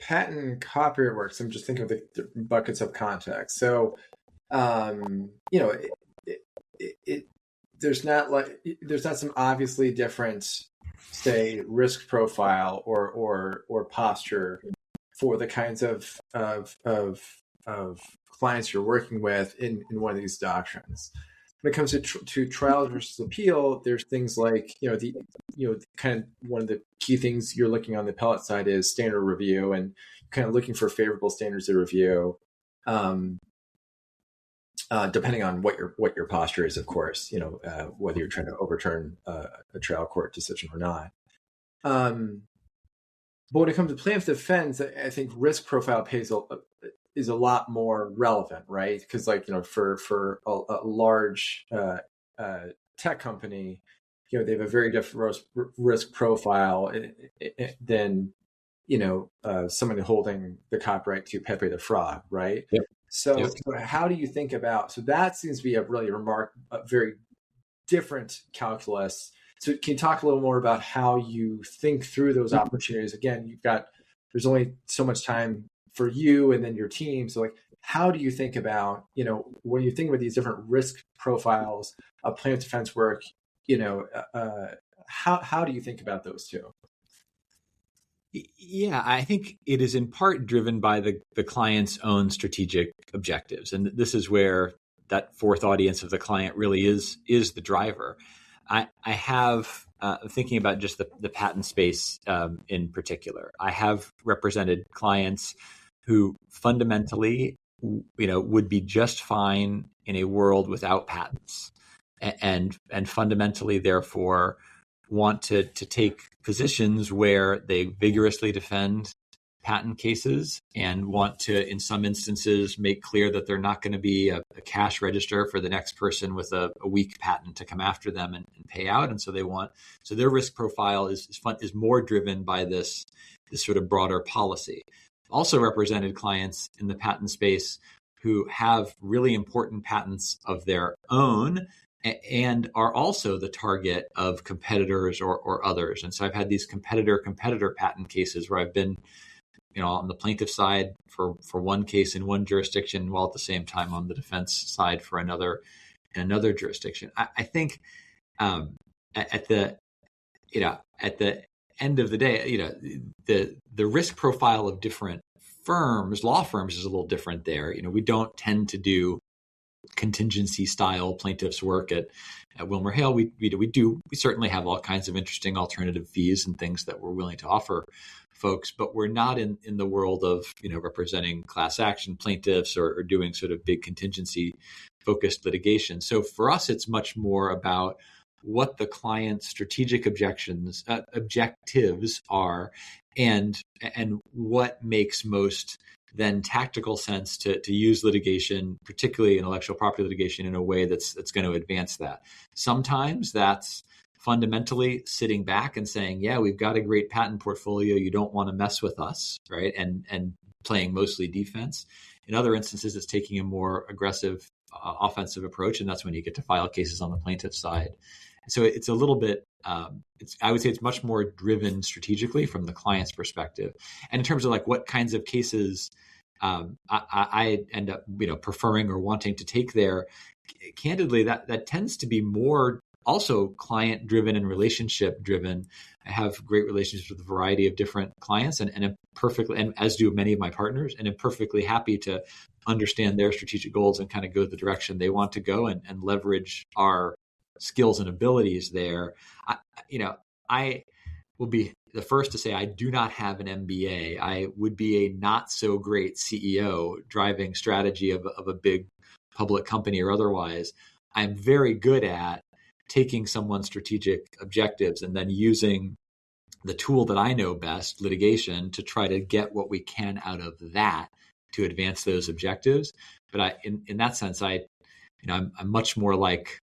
and copyright works, I'm just thinking of the buckets of context. So, there's not some obviously different, say, risk profile or posture for the kinds of clients you're working with in one of these doctrines. When it comes to trial versus appeal, there's things like, kind of one of the key things you're looking on the appellate side is standard review, and kind of looking for favorable standards of review, depending on what your posture is, of course, whether you're trying to overturn a trial court decision or not. But when it comes to plaintiff defense, I think risk profile is a lot more relevant, right? Because for a large tech company, they have a very different risk profile than someone holding the copyright to Pepe the Frog, right? Yep. So how do you think about? So that seems to be a very different calculus. So can you talk a little more about how you think through those opportunities? Again, there's only so much time for you and then your team. So how do you think about, when you think about these different risk profiles of plaintiff defense work, How do you think about those two? Yeah, I think it is in part driven by the client's own strategic objectives. And this is where that fourth audience of the client really is the driver. I have, thinking about just the patent space in particular, I have represented clients who fundamentally, would be just fine in a world without patents, and fundamentally, therefore, want to take positions where they vigorously defend patent cases and want to, in some instances, make clear that they're not going to be a cash register for the next person with a weak patent to come after them and pay out. And so their risk profile is more driven by this sort of broader policy. Also represented clients in the patent space who have really important patents of their own and are also the target of competitors or others. And so I've had these competitor patent cases where I've been, on the plaintiff side for one case in one jurisdiction, while at the same time on the defense side for another in another jurisdiction. I think at the end of the day, the risk profile of different law firms is a little different there. We don't tend to do contingency style plaintiffs work at WilmerHale. We certainly have all kinds of interesting alternative fees and things that we're willing to offer folks, but we're not in the world of representing class action plaintiffs or doing sort of big contingency focused litigation. So for us, it's much more about what the client's strategic objectives are, and what makes most then tactical sense to use litigation, particularly intellectual property litigation, in a way that's going to advance that. Sometimes that's fundamentally sitting back and saying, yeah, we've got a great patent portfolio. You don't want to mess with us, right? And playing mostly defense. In other instances, it's taking a more aggressive offensive approach, and that's when you get to file cases on the plaintiff side. So it's a little bit, I would say it's much more driven strategically from the client's perspective. And in terms of like what kinds of cases I end up, preferring or wanting to take there, candidly, that tends to be more also client driven and relationship driven. I have great relationships with a variety of different clients and as do many of my partners, and I'm perfectly happy to understand their strategic goals and kind of go the direction they want to go and leverage our skills and abilities there. I will be the first to say I do not have an MBA. I would be a not so great CEO driving strategy of a big public company or otherwise. I'm very good at taking someone's strategic objectives and then using the tool that I know best, litigation, to try to get what we can out of that to advance those objectives. But in that sense, I'm much more like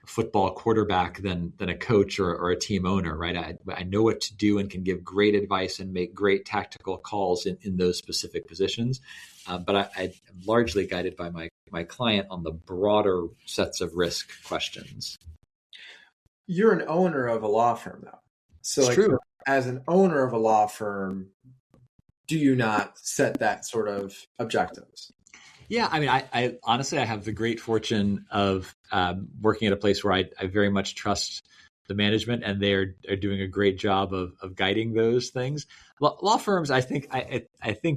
football quarterback than a coach or a team owner, right? I know what to do and can give great advice and make great tactical calls in those specific positions. But I'm largely guided by my client on the broader sets of risk questions. You're an owner of a law firm, though. So true. As an owner of a law firm, do you not set that sort of objectives? Yeah, I mean, I honestly, I have the great fortune of working at a place where I very much trust the management, and they're doing a great job of guiding those things. Law firms, I think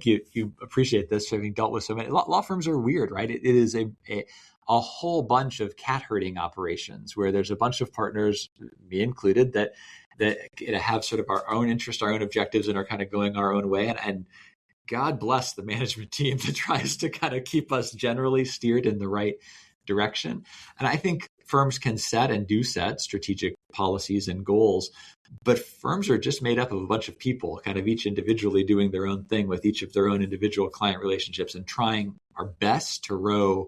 you appreciate this, having dealt with so many. Law firms are weird, right? It is a whole bunch of cat herding operations where there's a bunch of partners, me included, that have sort of our own interests, our own objectives, and are kind of going our own way. And God bless the management team that tries to kind of keep us generally steered in the right direction. And I think firms can set and do set strategic policies and goals, but firms are just made up of a bunch of people, kind of each individually doing their own thing with each of their own individual client relationships and trying our best to row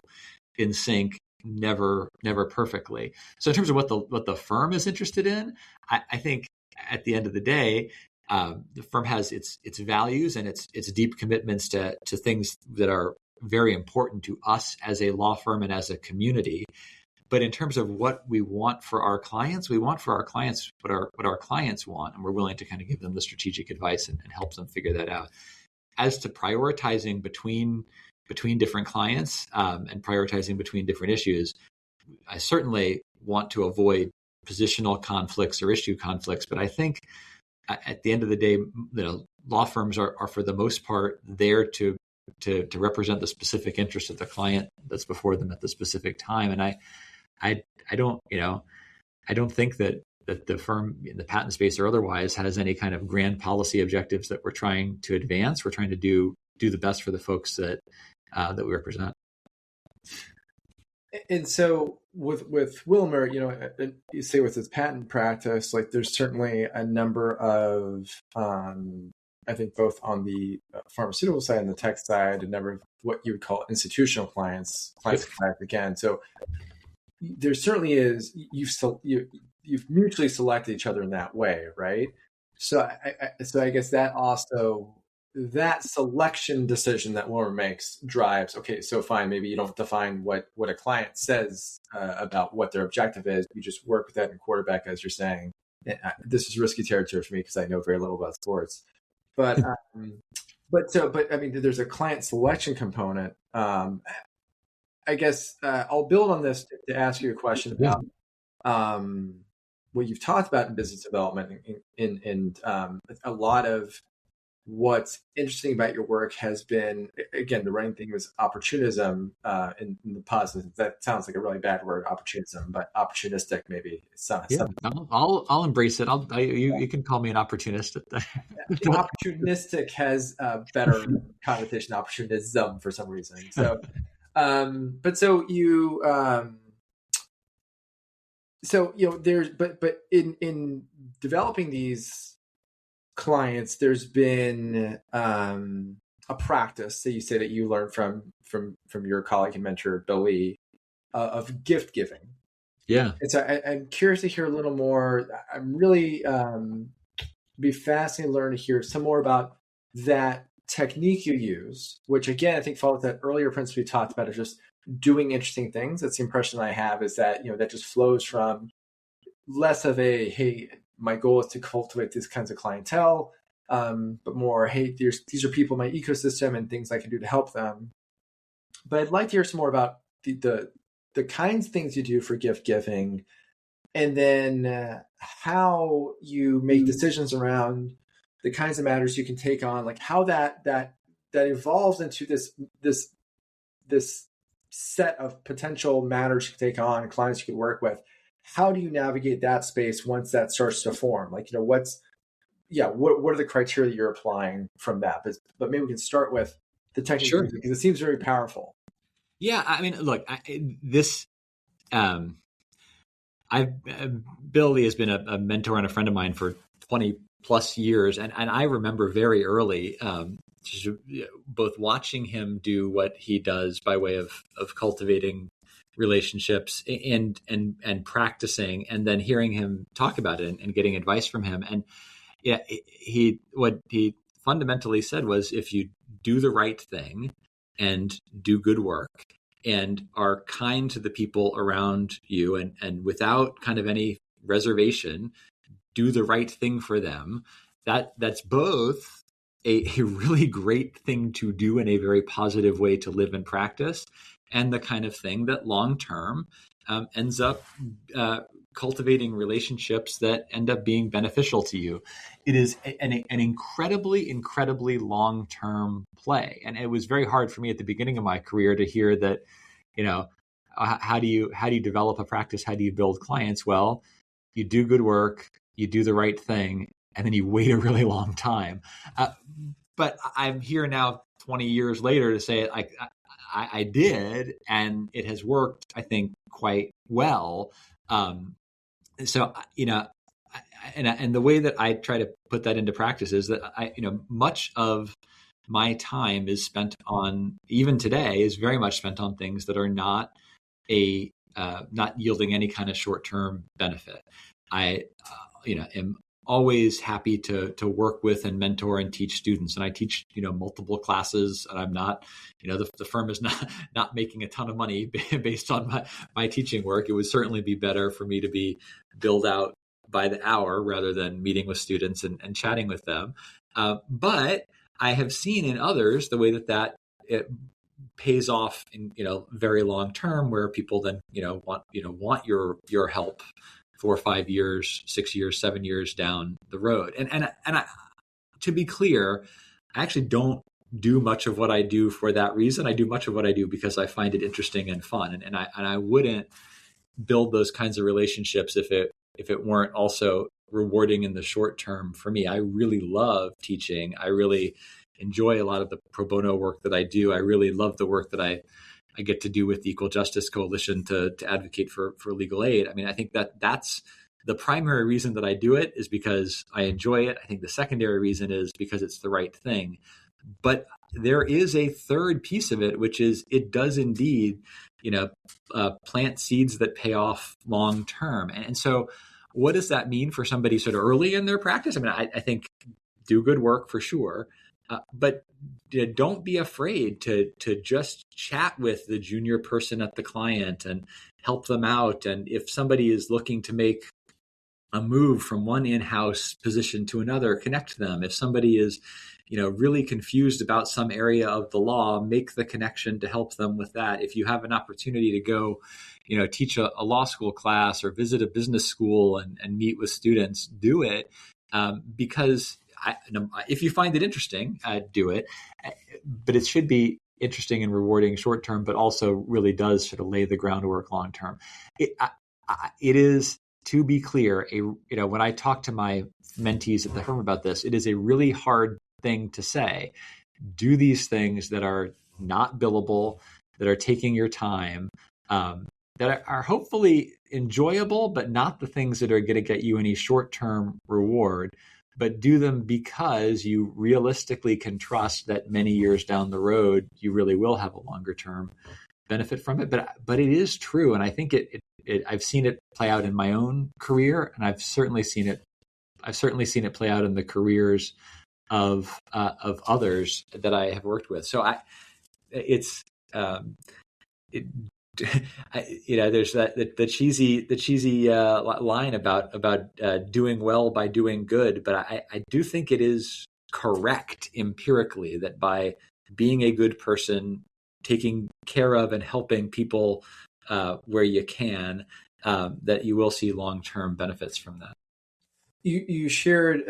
in sync, never perfectly. So in terms of what the firm is interested in, I think at the end of the day, the firm has its values and its deep commitments to things that are very important to us as a law firm and as a community. But in terms of what we want for our clients, we want for our clients what our clients want, and we're willing to kind of give them the strategic advice and help them figure that out. As to prioritizing between different clients and prioritizing between different issues, I certainly want to avoid positional conflicts or issue conflicts. But I think at the end of the day, law firms are for the most part there to represent the specific interest of the client that's before them at the specific time. And I don't think that the firm in the patent space or otherwise has any kind of grand policy objectives that we're trying to advance. We're trying to do the best for the folks that we represent. And so with Wilmer, you say with his patent practice, like there's certainly a number of, I think both on the pharmaceutical side and the tech side, a number of what you would call institutional clients again. So there certainly is, you've mutually selected each other in that way, right? So I guess that also, that selection decision that Wilmer makes drives, okay, so fine, maybe you don't define what a client says about what their objective is. You just work with that and quarterback, as you're saying. This is risky territory for me because I know very little about sports. But I mean, there's a client selection component. I guess I'll build on this to ask you a question about what you've talked about in business development, and a lot of what's interesting about your work has been, again, the running thing was opportunism in the positive. That sounds like a really bad word, opportunism, but opportunistic maybe. I'll embrace it. You can call me an opportunist. Opportunistic has a better connotation, opportunism, for some reason. So, there's in developing these clients, there's been a practice that you say that you learned from your colleague and mentor Bill Lee of gift giving. Yeah. And so I'm curious to hear a little more. I'm really be fascinated to learn to hear some more about that technique you use, which again I think follows that earlier principle we talked about of just doing interesting things. That's the impression I have, is that that just flows from less of a, hey, my goal is to cultivate these kinds of clientele, but more, hey, these are people in my ecosystem and things I can do to help them. But I'd like to hear some more about the kinds of things you do for gift giving, and then how you make decisions around the kinds of matters you can take on, like how that evolves into this set of potential matters you can take on, clients you can work with. How do you navigate that space once that starts to form? Like, what are the criteria you're applying from that? But maybe we can start with the technique, sure, because it seems very powerful. Yeah, I mean, look, Bill Lee has been a mentor and a friend of mine for 20 plus years. And I remember very early, both watching him do what he does by way of cultivating relationships and practicing, and then hearing him talk about it and getting advice from him. And what he fundamentally said was, if you do the right thing and do good work and are kind to the people around you, and without kind of any reservation, do the right thing for them, that's both a really great thing to do in a very positive way to live and practice, and the kind of thing that long term ends up cultivating relationships that end up being beneficial to you. It is an incredibly, incredibly long-term play. And it was very hard for me at the beginning of my career to hear that, how do you develop a practice? How do you build clients? Well, you do good work, you do the right thing, and then you wait a really long time. But I'm here now 20 years later to say I did, and it has worked, I think, quite well. So, and the way that I try to put that into practice is that much of my time is spent on, even today, is very much spent on things that are not not yielding any kind of short-term benefit. I, am always happy to work with and mentor and teach students. And I teach, multiple classes, and I'm not, the firm is not making a ton of money based on my teaching work. It would certainly be better for me to be billed out by the hour rather than meeting with students and chatting with them. But I have seen in others the way that it pays off in, very long term, where people then, want your help 4 or 5 years, 6 years, 7 years down the road. To be clear, I actually don't do much of what I do for that reason. I do much of what I do because I find it interesting and fun. And I wouldn't build those kinds of relationships if it weren't also rewarding in the short term for me. I really love teaching. I really enjoy a lot of the pro bono work that I do. I really love the work that I get to do with the Equal Justice Coalition to advocate for legal aid. I mean, I think that's the primary reason that I do it is because I enjoy it. I think the secondary reason is because it's the right thing. But there is a third piece of it, which is it does indeed, plant seeds that pay off long term. And so what does that mean for somebody sort of early in their practice? I mean, I think do good work for sure. But don't be afraid to just chat with the junior person at the client and help them out. And if somebody is looking to make a move from one in-house position to another, connect them. If somebody is, really confused about some area of the law, make the connection to help them with that. If you have an opportunity to go, teach a law school class or visit a business school and meet with students, do it. Because if you find it interesting, do it. But it should be interesting and rewarding short term, but also really does sort of lay the groundwork long term. It is, to be clear, when I talk to my mentees at the firm about this, it is a really hard thing to say. Do these things that are not billable, that are taking your time, that are hopefully enjoyable, but not the things that are going to get you any short-term reward. But do them because you realistically can trust that many years down the road, you really will have a longer term benefit from it. But it is true. And I think I've seen it play out in my own career, and I've certainly seen it play out in the careers of others that I have worked with. So there's the cheesy line about doing well by doing good, but I do think it is correct empirically that by being a good person, taking care of and helping people where you can, that you will see long-term benefits from that. You shared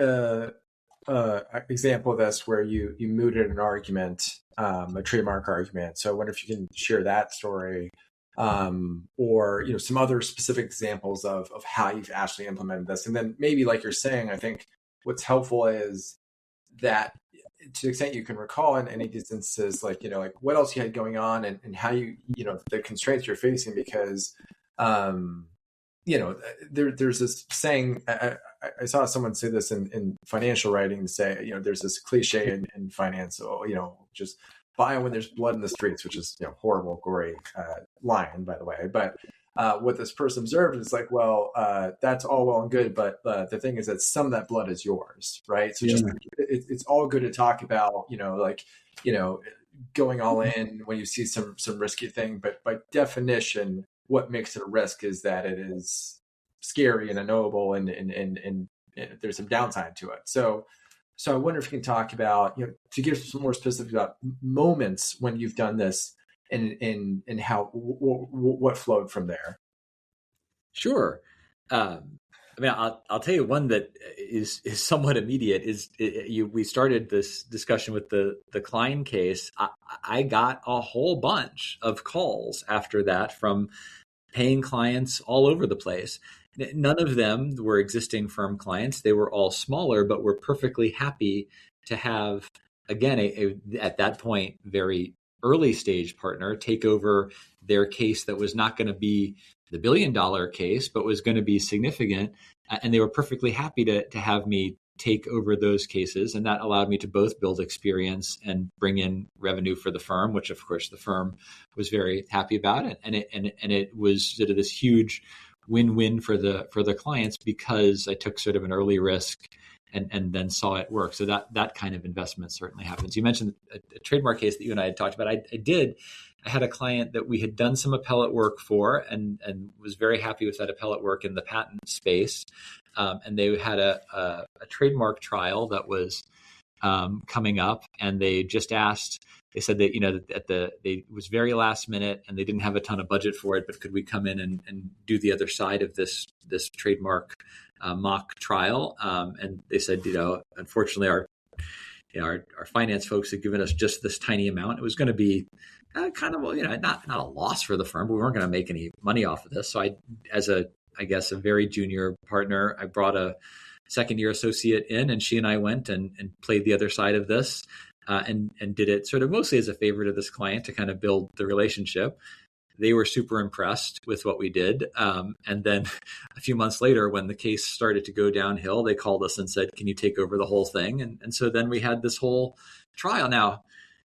example of this where you mooted an argument, a trademark argument. So I wonder if you can share that story. Or some other specific examples of how you've actually implemented this. And then maybe, like you're saying, I think what's helpful is that to the extent you can recall in any of these instances, like what else you had going on and how the constraints you're facing, because there's this saying, I saw someone say this in financial writing, say, there's this cliche in finance, just buy when there's blood in the streets, which is horrible, gory line, by the way. But what this person observed is like, well, that's all well and good, but the thing is that some of that blood is yours, right? So just it's all good to talk about, going all in when you see some risky thing, but by definition, what makes it a risk is that it is scary and unknowable, and there's some downside to it. So I wonder if you can talk about, to give some more specific about moments when you've done this and how, what flowed from there. Sure. I'll tell you one that is somewhat immediate. We started this discussion with the Klein case. I got a whole bunch of calls after that from paying clients all over the place. None of them were existing firm clients. They were all smaller, but were perfectly happy to have, again, at that point, very early stage partner take over their case that was not going to be the $1 billion case, but was going to be significant. And they were perfectly happy to have me take over those cases. And that allowed me to both build experience and bring in revenue for the firm, which of course the firm was very happy about it. And it was sort of this huge win-win for the clients because I took sort of an early risk and then saw it work. So that kind of investment certainly happens. You mentioned a trademark case that you and I had talked about. I had a client that we had done some appellate work for and was very happy with that appellate work in the patent space. And they had a trademark trial that was coming up, and they just asked. They said that, it was very last minute and they didn't have a ton of budget for it, but could we come in and do the other side of this trademark mock trial? And they said, unfortunately, our finance folks had given us just this tiny amount. It was going to be kind of, not a loss for the firm, but we weren't going to make any money off of this. So as a very junior partner, I brought a second-year associate in, and she and I went and played the other side of this. And did it sort of mostly as a favor to this client to kind of build the relationship. They were super impressed with what we did. And then a few months later, when the case started to go downhill, they called us and said, can you take over the whole thing? And so then we had this whole trial. Now,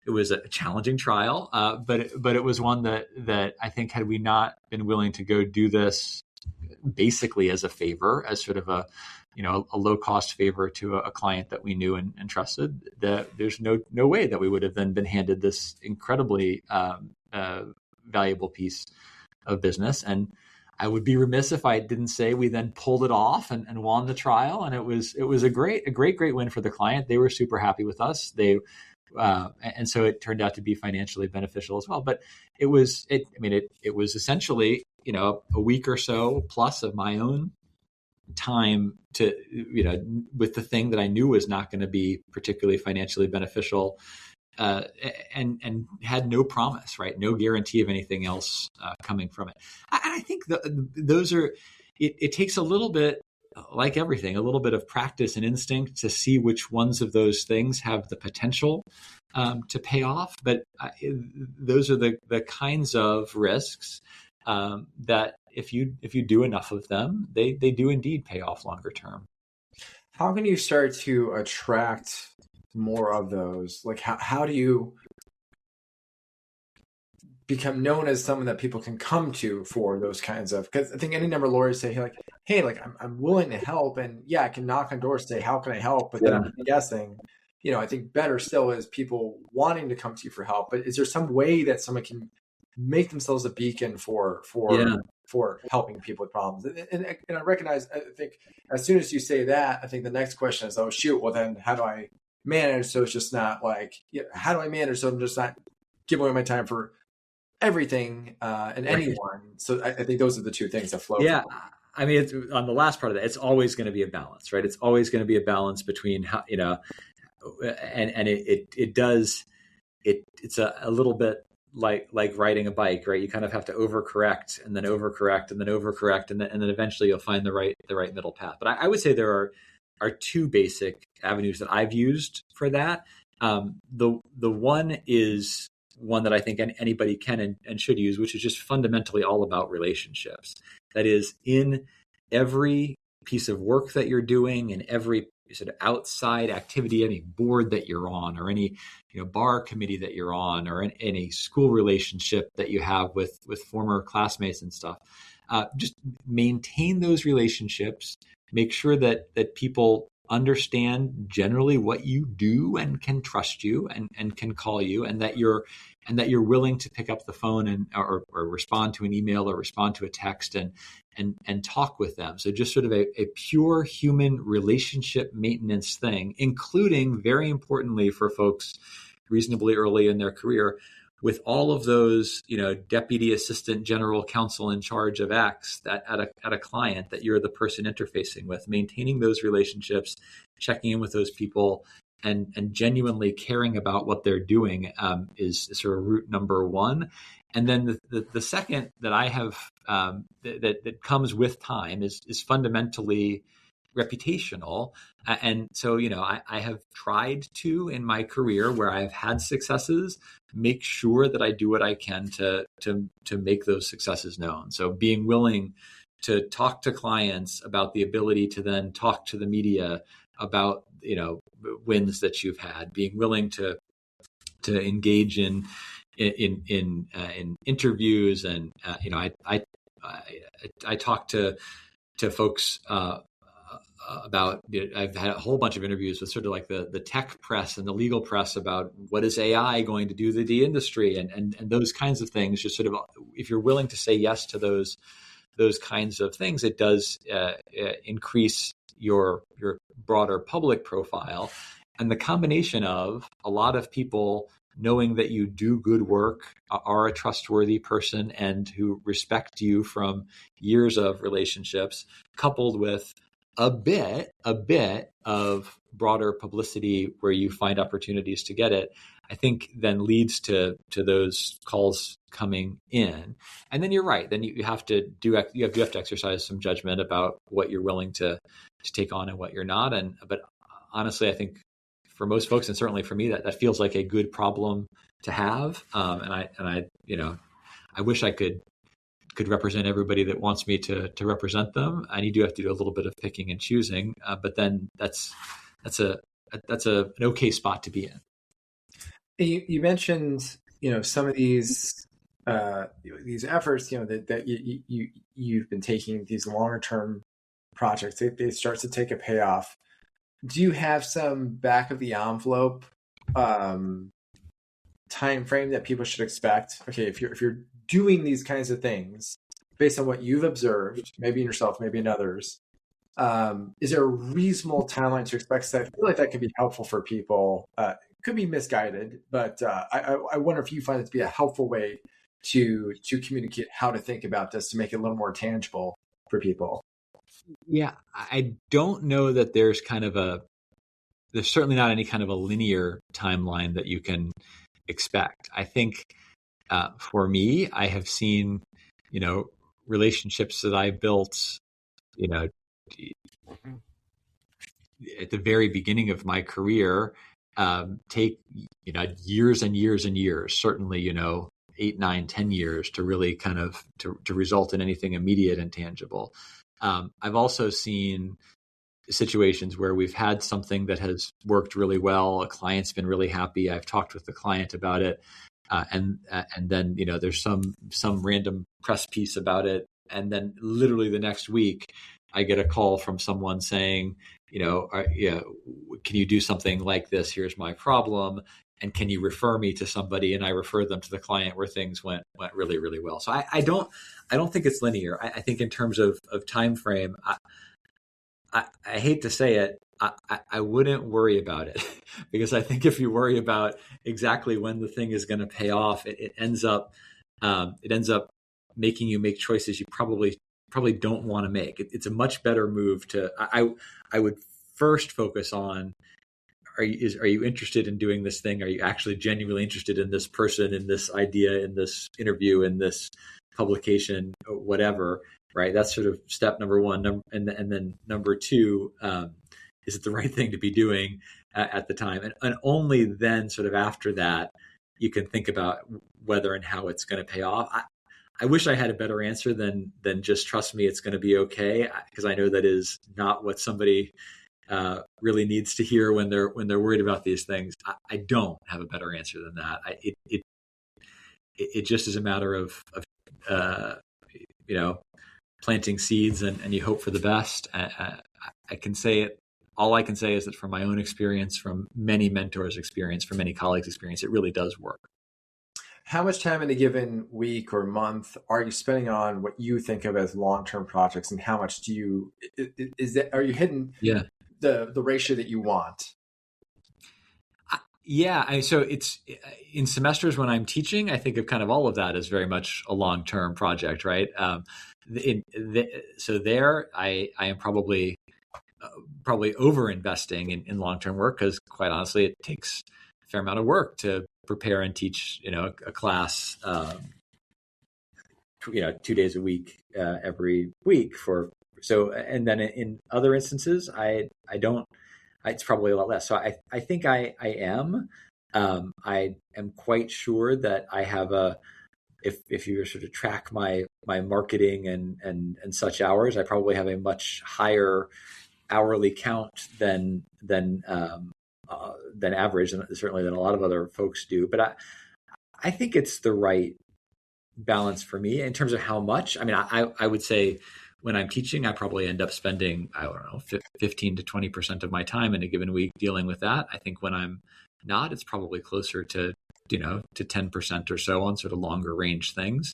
it was a challenging trial, but it was one that I think, had we not been willing to go do this basically as a favor, as sort of a low cost favor to a client that we knew and trusted, that there's no way that we would have then been handed this incredibly valuable piece of business. And I would be remiss if I didn't say we then pulled it off and won the trial. And it was a great win for the client. They were super happy with us. And so it turned out to be financially beneficial as well. But it was essentially, a week or so plus of my own time to, with the thing that I knew was not going to be particularly financially beneficial, and had no promise, right? No guarantee of anything else coming from it. I think those are, it takes a little bit, like everything, a little bit of practice and instinct to see which ones of those things have the potential to pay off. But those are the kinds of risks that if you do enough of them, they do indeed pay off longer term. How can you start to attract more of those? Like, how do you become known as someone that people can come to for those kinds of, because I think any number of lawyers say, hey, I'm willing to help, and yeah, I can knock on doors and say, how can I help? But then I'm guessing, I think better still is people wanting to come to you for help. But is there some way that someone can make themselves a beacon for helping people with problems? And I recognize, I think as soon as you say that, I think the next question is, oh shoot, well then how do I manage so it's just not like, how do I manage so I'm just not giving away my time for everything and anyone? So I think those are the two things that flow. Yeah. I mean, it's, on the last part of that, it's always going to be a balance, right? It's always going to be a balance between how, and it's a little bit like riding a bike, right? You kind of have to overcorrect and then overcorrect and then overcorrect, and then eventually you'll find the right middle path. But I would say there are two basic avenues that I've used for that. The one is one that I think anybody can and should use, which is just fundamentally all about relationships. That is, in every piece of work that you're doing, in every sort of outside activity, any board that you're on, or any bar committee that you're on, or any school relationship that you have with former classmates and stuff, just maintain those relationships. Make sure that people understand generally what you do and can trust you and can call you, and that you're willing to pick up the phone and or respond to an email or respond to a text and talk with them. So just sort of a pure human relationship maintenance thing, including, very importantly for folks reasonably early in their career, with all of those, deputy assistant general counsel in charge of X that at a client that you're the person interfacing with, maintaining those relationships, checking in with those people, and genuinely caring about what they're doing is sort of route number one. And then the second that I have that comes with time is fundamentally reputational. And so, I have tried to, in my career where I've had successes, make sure that I do what I can to make those successes known. So being willing to talk to clients about the ability to then talk to the media about, wins that you've had, being willing to engage in interviews. And, I talk to folks, about, I've had a whole bunch of interviews with sort of like the tech press and the legal press about what is AI going to do to the industry and those kinds of things. Just sort of, if you're willing to say yes to those kinds of things, it does increase your broader public profile. And the combination of a lot of people knowing that you do good work, are a trustworthy person, and who respect you from years of relationships, coupled with a bit of broader publicity where you find opportunities to get it, I think then leads to those calls coming in. And then you're right. Then you have to exercise some judgment about what you're willing to take on and what you're not. But honestly, I think for most folks, and certainly for me, that feels like a good problem to have. And I wish I could represent everybody that wants me to represent them. And you do have to do a little bit of picking and choosing. But then that's an okay spot to be in. You mentioned, some of these efforts, that you've been taking, these longer term projects. They start to take a payoff. Do you have some back of the envelope time frame that people should expect? Okay, if you're doing these kinds of things based on what you've observed, maybe in yourself, maybe in others, is there a reasonable timeline to expect? So I feel like that could be helpful for people. Could be misguided, but I wonder if you find it to be a helpful way to communicate how to think about this to make it a little more tangible for people. Yeah, I don't know that there's certainly not any kind of a linear timeline that you can expect. I think for me, I have seen, relationships that I built, at the very beginning of my career, take, years and years and years, certainly, 8, 9, 10 years to really kind of to result in anything immediate and tangible. I've also seen situations where we've had something that has worked really well. A client's been really happy. I've talked with the client about it. And then, there's some random press piece about it. And then literally the next week, I get a call from someone saying, can you do something like this? Here's my problem. And can you refer me to somebody? And I refer them to the client where things went really, really well. So I don't think it's linear. I think in terms of time frame, I hate to say it, I wouldn't worry about it because I think if you worry about exactly when the thing is going to pay off, it ends up making you make choices you probably don't want to make. It's a much better move to. I would first focus on. Are you interested in doing this thing? Are you actually genuinely interested in this person, in this idea, in this interview, in this publication, whatever? Right. That's sort of step number one. And then number two, is it the right thing to be doing at the time? And only then, sort of after that, you can think about whether and how it's going to pay off. I wish I had a better answer than just trust me, it's going to be okay, because I know that is not what somebody really needs to hear when they're worried about these things. I don't have a better answer than that. It just is a matter of planting seeds and you hope for the best. I can say it. All I can say is that from my own experience, from many mentors' experience, from many colleagues' experience, it really does work. How much time in a given week or month are you spending on what you think of as long-term projects, and how much are you hitting the ratio that you want? So it's in semesters when I'm teaching, I think of kind of all of that as very much a long-term project, right? So there, I am probably over investing in long-term work, because quite honestly, it takes a fair amount of work to prepare and teach, a class, 2 days a week, every week and then in other instances, it's probably a lot less. So I think I am. I am quite sure that I have if you sort of track my marketing and such hours, I probably have a much higher hourly count than average, and certainly than a lot of other folks do. But I think it's the right balance for me in terms of how much. I mean, I would say when I'm teaching, I probably end up spending, 15 to 20% of my time in a given week dealing with that. I think when I'm not, it's probably closer to 10% or so on sort of longer range things.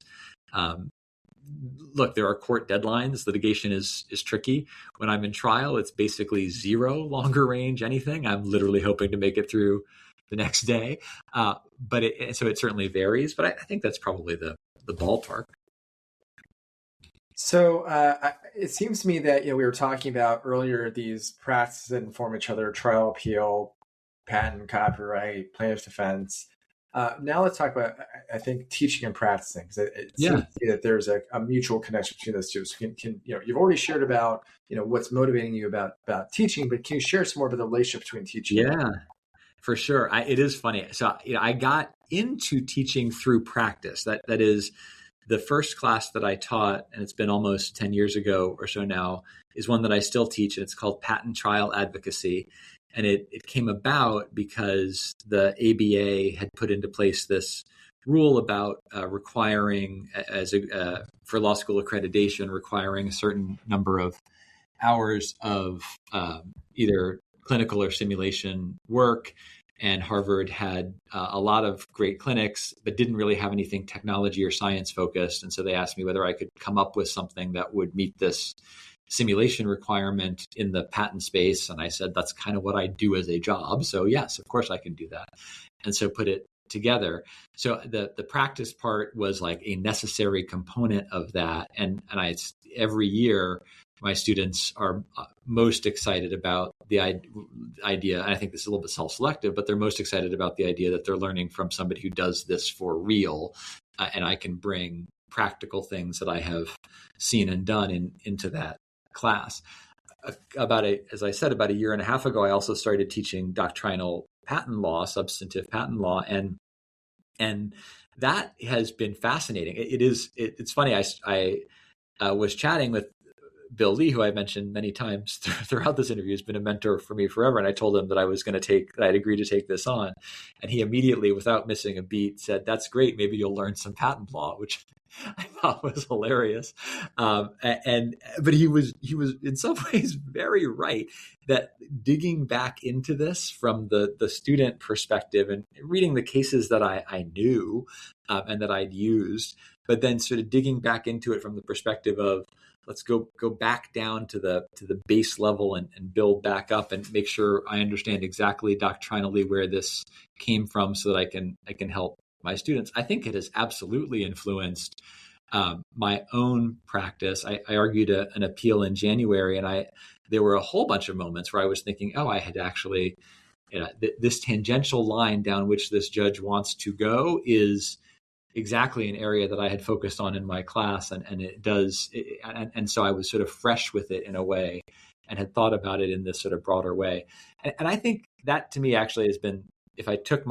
look, there are court deadlines. Litigation is tricky. When I'm in trial, it's basically zero longer range anything. I'm literally hoping to make it through the next day. So it certainly varies, but I think that's probably the ballpark. So it seems to me that we were talking about earlier these practices that inform each other: trial, appeal, patent, copyright, plaintiff defense. Now let's talk about, I think, teaching and practicing, because it seems to me that there's a mutual connection between those two. So can you've already shared about what's motivating you about teaching, but can you share some more about the relationship between teaching? Yeah, for sure. It is funny. So I got into teaching through practice. That is, the first class that I taught, and it's been almost 10 years ago or so now, is one that I still teach, and it's called Patent Trial Advocacy. And it came about because the ABA had put into place this rule about requiring, for law school accreditation, requiring a certain number of hours of either clinical or simulation work. And Harvard had a lot of great clinics, but didn't really have anything technology or science focused. And so they asked me whether I could come up with something that would meet this simulation requirement in the patent space. And I said, that's kind of what I do as a job. So yes, of course I can do that. And so put it together. So the practice part was like a necessary component of that. And every year, my students are most excited about the idea, and I think this is a little bit self-selective, but they're most excited about the idea that they're learning from somebody who does this for real, and I can bring practical things that I have seen and done into that class. As I said, about a year and a half ago, I also started teaching doctrinal patent law, substantive patent law, and that has been fascinating. It's funny. I was chatting with Bill Lee, who I mentioned many times throughout this interview, has been a mentor for me forever. And I told him that I'd agree to take this on. And he immediately, without missing a beat, said, "That's great. Maybe you'll learn some patent law," which I thought was hilarious. But he was in some ways very right, that digging back into this from the student perspective and reading the cases that I knew and that I'd used, but then sort of digging back into it from the perspective of, let's go back down to the base level and build back up and make sure I understand exactly doctrinally where this came from, so that I can help my students. I think it has absolutely influenced my own practice. I argued an appeal in January, and there were a whole bunch of moments where I was thinking, I had actually, this tangential line down which this judge wants to go is exactly an area that I had focused on in my class, and so I was sort of fresh with it in a way, and had thought about it in this sort of broader way. And I think that, to me, actually has been, if I took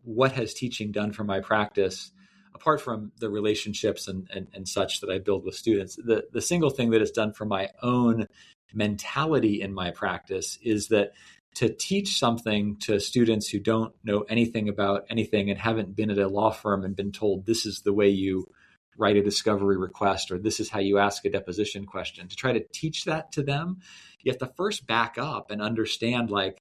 what has teaching done for my practice, apart from the relationships and such that I build with students, the single thing that it's done for my own mentality in my practice is that to teach something to students who don't know anything about anything and haven't been at a law firm and been told this is the way you write a discovery request, or this is how you ask a deposition question, to try to teach that to them, you have to first back up and understand, like,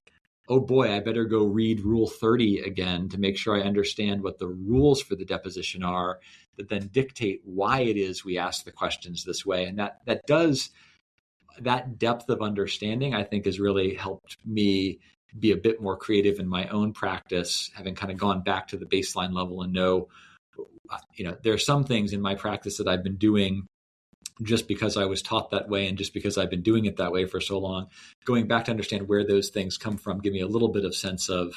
oh boy, I better go read Rule 30 again to make sure I understand what the rules for the deposition are, that then dictate why it is we ask the questions this way. And that depth of understanding, I think, has really helped me be a bit more creative in my own practice, having kind of gone back to the baseline level and know, there are some things in my practice that I've been doing just because I was taught that way and just because I've been doing it that way for so long. Going back to understand where those things come from, give me a little bit of sense of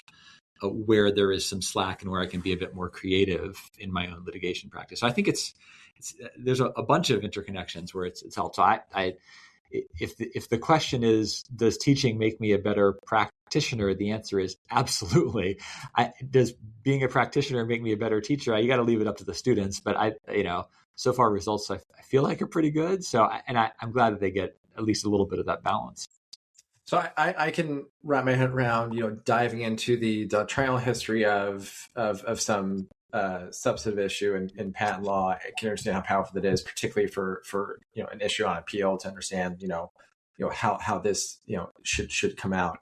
where there is some slack and where I can be a bit more creative in my own litigation practice. So I think there's a bunch of interconnections where it's helped. So if the question is, does teaching make me a better practitioner? The answer is absolutely. Does being a practitioner make me a better teacher? You got to leave it up to the students. But so far results I feel like are pretty good. So I'm glad that they get at least a little bit of that balance. So I can wrap my head around diving into the doctrinal history of some substantive issue in patent law. I can understand how powerful that is, particularly for an issue on appeal, to understand how this should come out.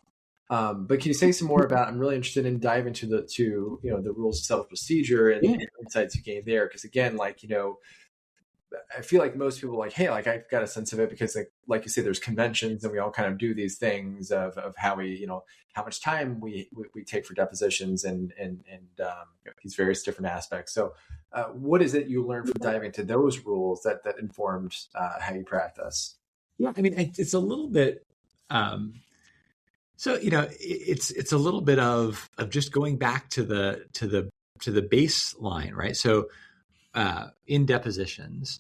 But can you say some more about? I'm really interested in diving into the rules of civil procedure and the insights you gained there, because again, I feel like most people are like, hey, like I've got a sense of it because like you say, there's conventions and we all kind of do these things of how we, how much time we take for depositions and these various different aspects. So what is it you learned from diving into those rules that informed how you practice? Yeah, I mean, it's a little bit. So it's a little bit of just going back to the baseline, right? So in depositions,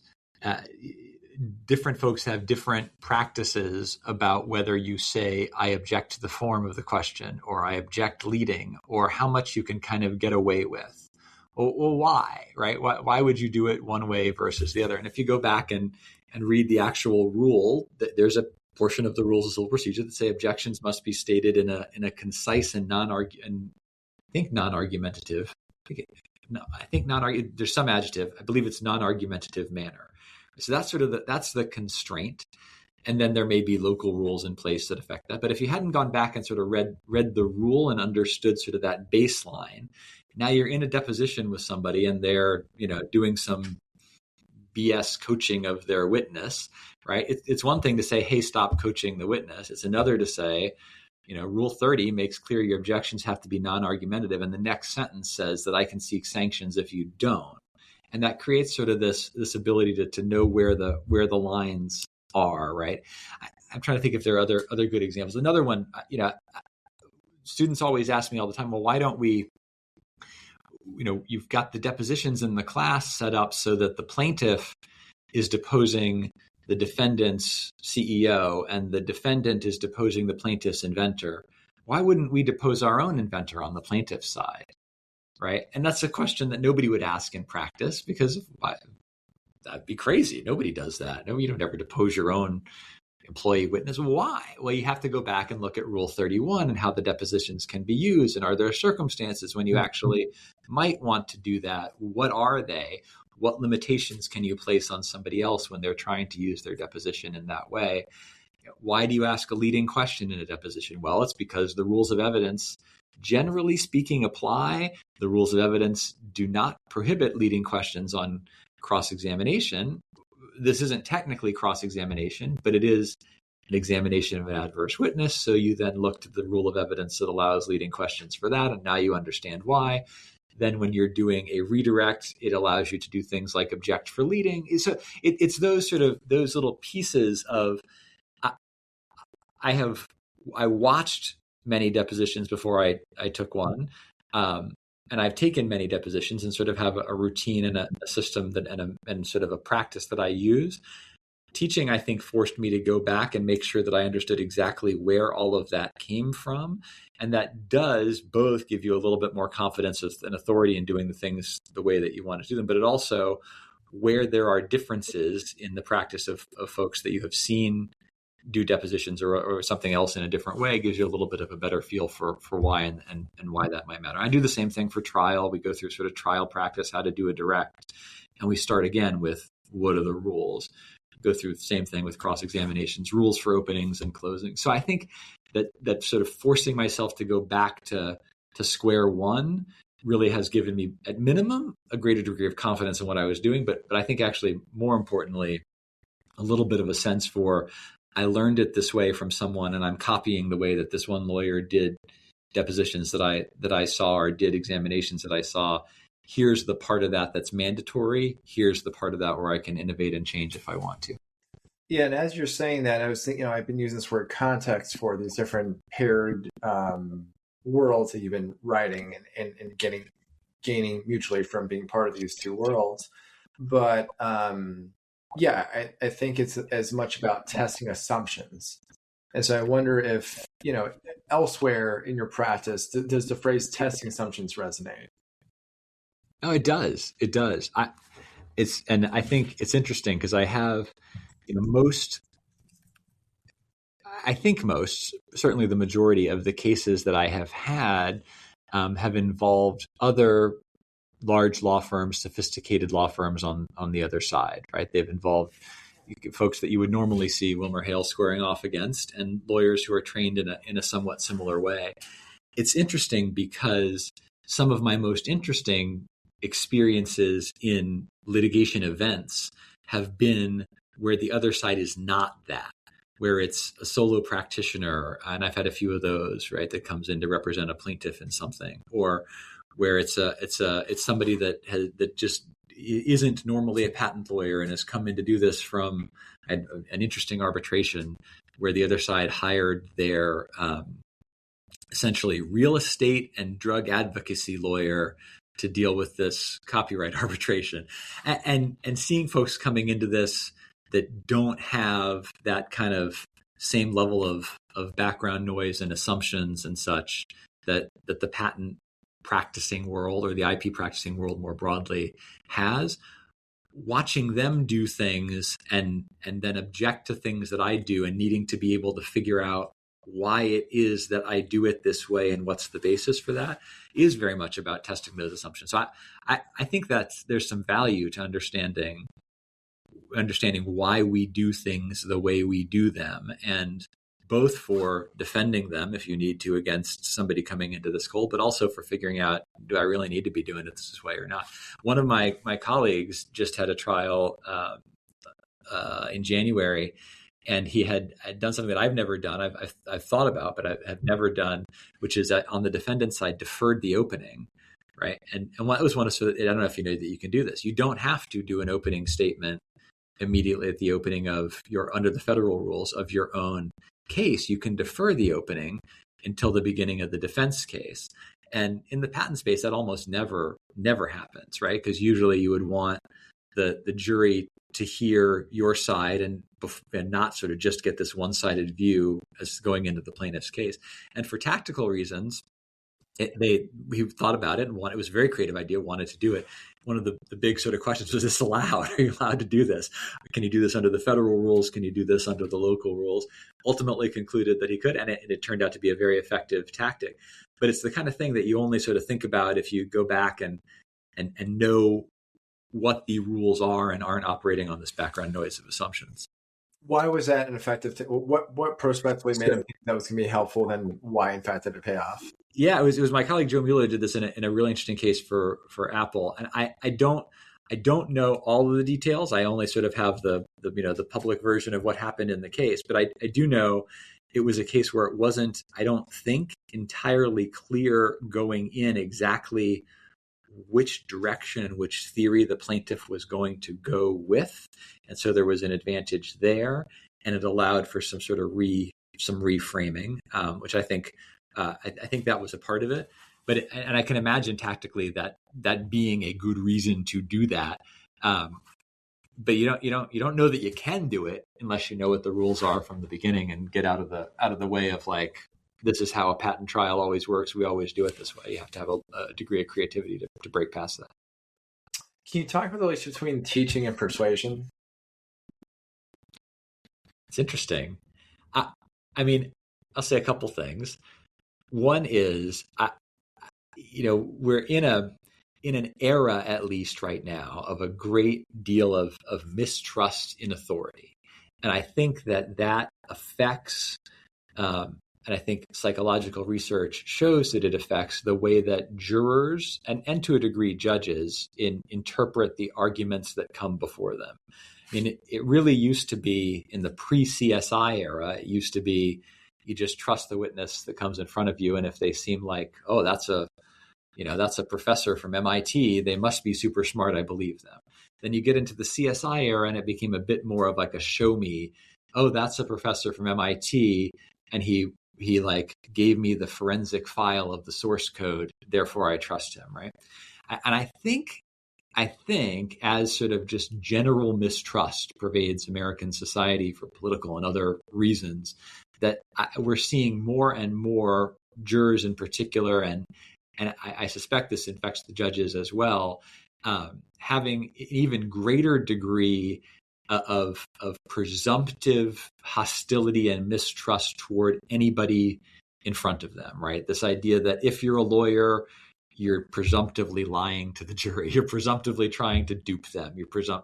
different folks have different practices about whether you say, I object to the form of the question, or I object leading, or how much you can kind of get away with. Well, why, right? Why would you do it one way versus the other? And if you go back and read the actual rule, there's a portion of the rules of civil procedure that say objections must be stated in a concise and non-argumentative. There's some adjective. I believe it's non-argumentative manner. So that's sort of that's the constraint. And then there may be local rules in place that affect that. But if you hadn't gone back and sort of read the rule and understood sort of that baseline, now you're in a deposition with somebody and they're, doing some BS coaching of their witness, right? It's one thing to say, hey, stop coaching the witness. It's another to say, Rule 30 makes clear your objections have to be non-argumentative. And the next sentence says that I can seek sanctions if you don't. And that creates sort of this ability to know where the lines are, right? I'm trying to think if there are other good examples. Another one, students always ask me all the time, well, why don't we, you've got the depositions in the class set up so that the plaintiff is deposing the defendant's CEO and the defendant is deposing the plaintiff's inventor. Why wouldn't we depose our own inventor on the plaintiff's side, right? And that's a question that nobody would ask in practice because that'd be crazy. Nobody does that. No, you don't ever depose your own employee witness. Why? Well, you have to go back and look at Rule 31 and how the depositions can be used. And are there circumstances when you actually might want to do that? What are they? What limitations can you place on somebody else when they're trying to use their deposition in that way? Why do you ask a leading question in a deposition? Well, it's because the rules of evidence, generally speaking, apply. The rules of evidence do not prohibit leading questions on cross-examination. This isn't technically cross-examination, but it is an examination of an adverse witness. So you then look to the rule of evidence that allows leading questions for that, and now you understand why. Then when you're doing a redirect, it allows you to do things like object for leading. So it's those little pieces of, I watched many depositions before I took one. And I've taken many depositions and sort of have a routine and a system and sort of a practice that I use. Teaching, I think, forced me to go back and make sure that I understood exactly where all of that came from. And that does both give you a little bit more confidence and authority in doing the things the way that you want to do them, but it also, where there are differences in the practice of folks that you have seen do depositions or something else in a different way, gives you a little bit of a better feel for why and why that might matter. I do the same thing for trial. We go through sort of trial practice, how to do a direct, and we start again with what are the rules. Go through the same thing with cross-examinations, rules for openings and closing. So I think that sort of forcing myself to go back to square one really has given me, at minimum, a greater degree of confidence in what I was doing. But I think actually more importantly, a little bit of a sense for, I learned it this way from someone and I'm copying the way that this one lawyer did depositions that I saw or did examinations that I saw. Here's the part of that that's mandatory. Here's the part of that where I can innovate and change if I want to. Yeah, and as you're saying that, I was thinking, I've been using this word context for these different paired worlds that you've been writing and gaining mutually from being part of these two worlds. But I think it's as much about testing assumptions. And so I wonder if, elsewhere in your practice, does the phrase testing assumptions resonate? Oh, it does. It does. And I think it's interesting because I have, most, certainly the majority of the cases that I have had have involved other large law firms, sophisticated law firms on the other side, right? They've involved folks that you would normally see WilmerHale squaring off against and lawyers who are trained in a somewhat similar way. It's interesting because some of my most interesting experiences in litigation events have been where the other side is not that, where it's a solo practitioner, and I've had a few of those, right, that comes in to represent a plaintiff in something, or where it's somebody that just isn't normally a patent lawyer and has come in to do this from an interesting arbitration where the other side hired their essentially real estate and drug advocacy lawyer to deal with this copyright arbitration, and seeing folks coming into this that don't have that kind of same level of background noise and assumptions and such that the patent practicing world or the IP practicing world more broadly has, watching them do things and then object to things that I do and needing to be able to figure out why it is that I do it this way and what's the basis for that is very much about testing those assumptions. So I think that there's some value to understanding why we do things the way we do them, and both for defending them if you need to against somebody coming into this cold, but also for figuring out, do I really need to be doing it this way or not? One of my colleagues just had a trial in January, and he had done something that I've never done. I've thought about, but I've never done, which is that on the defendant side, deferred the opening, right? And what was one of, so I don't know if you know that you can do this. You don't have to do an opening statement immediately at the opening of under the federal rules of your own case. You can defer the opening until the beginning of the defense case. And in the patent space, that almost never happens, right? Because usually you would want the jury to hear your side and not sort of just get this one-sided view as going into the plaintiff's case. And for tactical reasons, we thought about it, and it was a very creative idea, wanted to do it. One of the big sort of questions was, this allowed? Are you allowed to do this? Can you do this under the federal rules? Can you do this under the local rules? Ultimately concluded that he could, and it turned out to be a very effective tactic. But it's the kind of thing that you only sort of think about if you go back and know what the rules are and aren't operating on this background noise of assumptions. Why was that an effective? What prospectively made him think that was going to be helpful? Then why, in fact, did it pay off? Yeah, it was my colleague Joe Mueller did this in a really interesting case for Apple, and I don't know all of the details. I only sort of have the public version of what happened in the case, but I do know it was a case where it wasn't, I don't think, entirely clear going in exactly which direction and which theory the plaintiff was going to go with. And so there was an advantage there, and it allowed for some sort of some reframing, which I think that was a part of it. But and I can imagine tactically that being a good reason to do that. But you don't know that you can do it unless you know what the rules are from the beginning and get out of the way of like, this is how a patent trial always works. We always do it this way. You have to have a degree of creativity to break past that. Can you talk about the relationship between teaching and persuasion? It's interesting. I mean, I'll say a couple things. One is, we're in an era, at least right now, of a great deal of mistrust in authority. And I think that affects, and I think psychological research shows that it affects the way that jurors and to a degree judges interpret the arguments that come before them. I mean, it really used to be in the pre-CSI era, it used to be you just trust the witness that comes in front of you. And if they seem like, oh, that's a professor from MIT, they must be super smart, I believe them. Then you get into the CSI era and it became a bit more of like a show me, oh, that's a professor from MIT. And he like gave me the forensic file of the source code, therefore I trust him, right? And I think as sort of just general mistrust pervades American society for political and other reasons, that we're seeing more and more jurors in particular, and I suspect this infects the judges as well, having an even greater degree of presumptive hostility and mistrust toward anybody in front of them, right? This idea that if you're a lawyer, you're presumptively lying to the jury. You're presumptively trying to dupe them.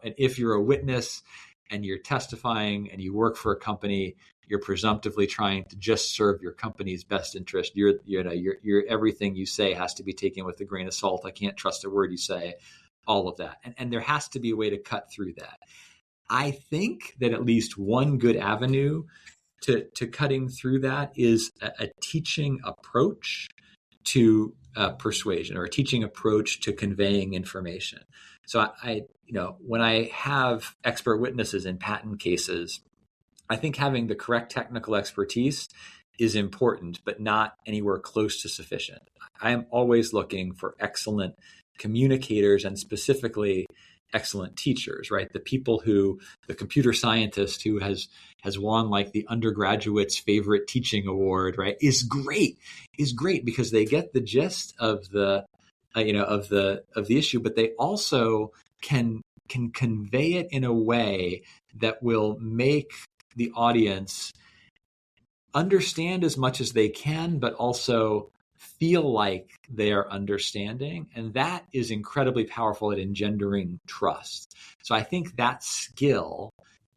And if you're a witness and you're testifying and you work for a company, you're presumptively trying to just serve your company's best interest. You're everything you say has to be taken with a grain of salt. I can't trust a word you say. All of that, and there has to be a way to cut through that. I think that at least one good avenue to cutting through that is a teaching approach to persuasion, or a teaching approach to conveying information. So when I have expert witnesses in patent cases, I think having the correct technical expertise is important, but not anywhere close to sufficient. I am always looking for excellent communicators, and specifically excellent teachers, right? The computer scientist who has won like the undergraduate's favorite teaching award, right? Is great because they get the gist of the issue, but they also can convey it in a way that will make the audience understand as much as they can, but also feel like they are understanding. And that is incredibly powerful at engendering trust. So I think that skill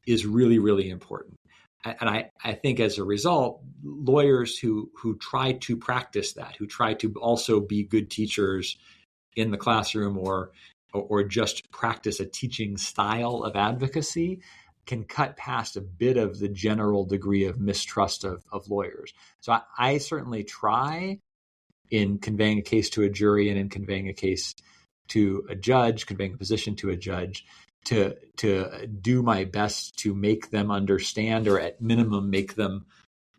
is really, really important. And I think as a result, lawyers who try to practice that, who try to also be good teachers in the classroom, or just practice a teaching style of advocacy, can cut past a bit of the general degree of mistrust of lawyers. So I certainly try, in conveying a case to a jury and in conveying a case to a judge, conveying a position to a judge, to do my best to make them understand, or at minimum make them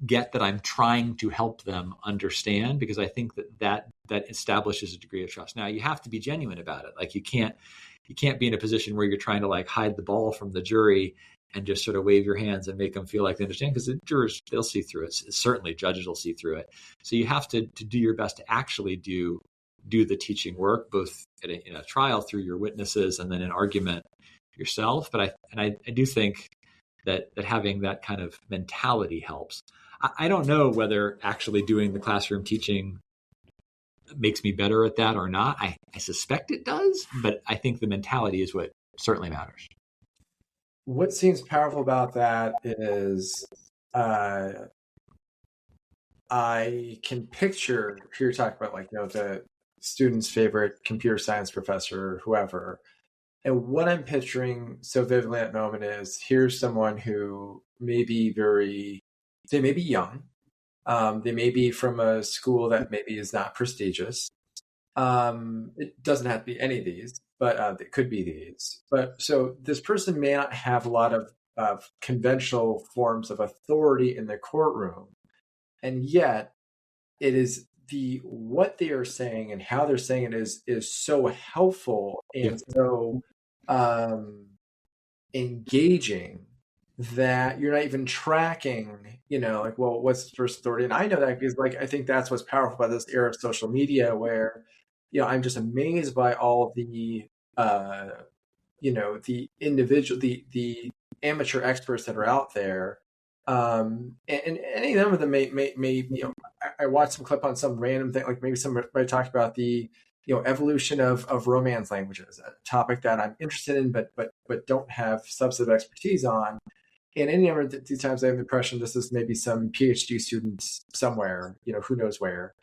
get that I'm trying to help them understand, because I think that establishes a degree of trust. Now, you have to be genuine about it. Like you can't be in a position where you're trying to like hide the ball from the jury and just sort of wave your hands and make them feel like they understand, because the jurors, they'll see through it. Certainly judges will see through it. So you have to do your best to actually do the teaching work, both in a trial through your witnesses and then in argument yourself. But I do think that having that kind of mentality helps. I don't know whether actually doing the classroom teaching makes me better at that or not. I suspect it does, but I think the mentality is what certainly matters. What seems powerful about that is I can picture, here you're talking about the student's favorite computer science professor, whoever. And what I'm picturing so vividly at the moment is, here's someone who may be they may be young. They may be from a school that maybe is not prestigious. It doesn't have to be any of these, but it could be these. But so this person may not have a lot of conventional forms of authority in the courtroom. And yet it is what they are saying and how they're saying it is so helpful and so engaging that you're not even tracking, what's the first authority? And I know that because I think that's what's powerful about this era of social media, where, I'm just amazed by all of the, the individual, the amateur experts that are out there. And any of them may, I watched some clip on some random thing, like maybe somebody talked about the, evolution of romance languages, a topic that I'm interested in, but don't have substantive expertise on. And any number of these times I have the impression this is maybe some PhD students somewhere, who knows where.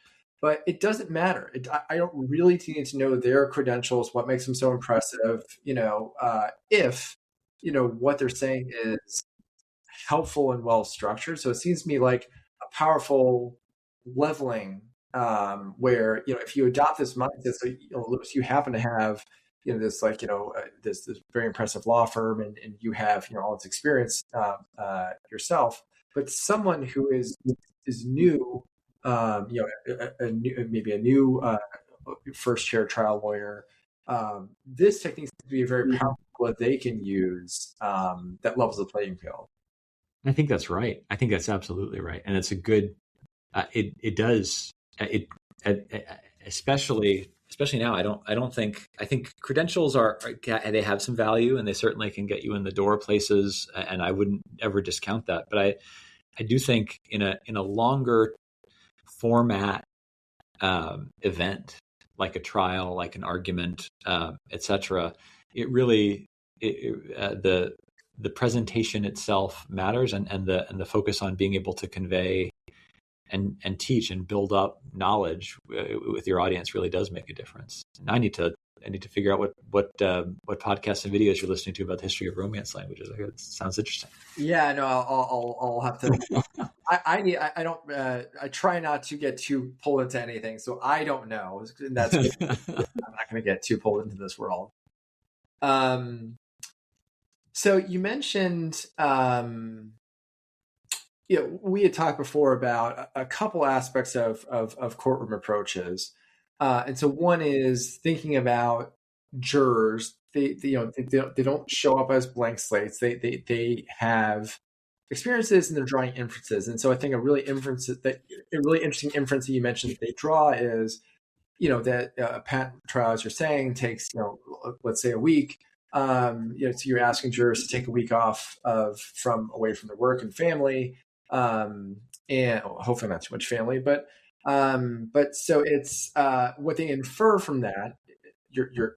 But it doesn't matter. I don't really need to know their credentials, what makes them so impressive, if, what they're saying is helpful and well structured. So it seems to me like a powerful leveling where, if you adopt this mindset, so Louis, you happen to have this this very impressive law firm, and you have all this experience yourself, but someone who is new, maybe a new first chair trial lawyer, this technique seems to be very powerful that they can use that levels the playing field. I think that's right. I think that's absolutely right, and it's a good. It does. Especially now. I think credentials they have some value, and they certainly can get you in the door places, and I wouldn't ever discount that. But I do think in a longer format event, like a trial, like an argument, etc., it really the presentation itself matters, and the focus on being able to convey and teach and build up knowledge with your audience really does make a difference. And I need to figure out what podcasts and videos you're listening to about the history of Romance languages. I hear it sounds interesting. Yeah, no, I'll have to. I try not to get too pulled into anything, so I don't know. And that's I'm not going to get too pulled into this world. So you mentioned, we had talked before about a couple aspects of courtroom approaches, and so one is thinking about jurors. They don't show up as blank slates. They have experiences and they're drawing inferences. And so I think a really interesting inference that you mentioned that they draw is, that a patent trial, as you're saying, takes, let's say a week. So you're asking jurors to take a week off away from their work and family, and hopefully not too much family, but so it's what they infer from that,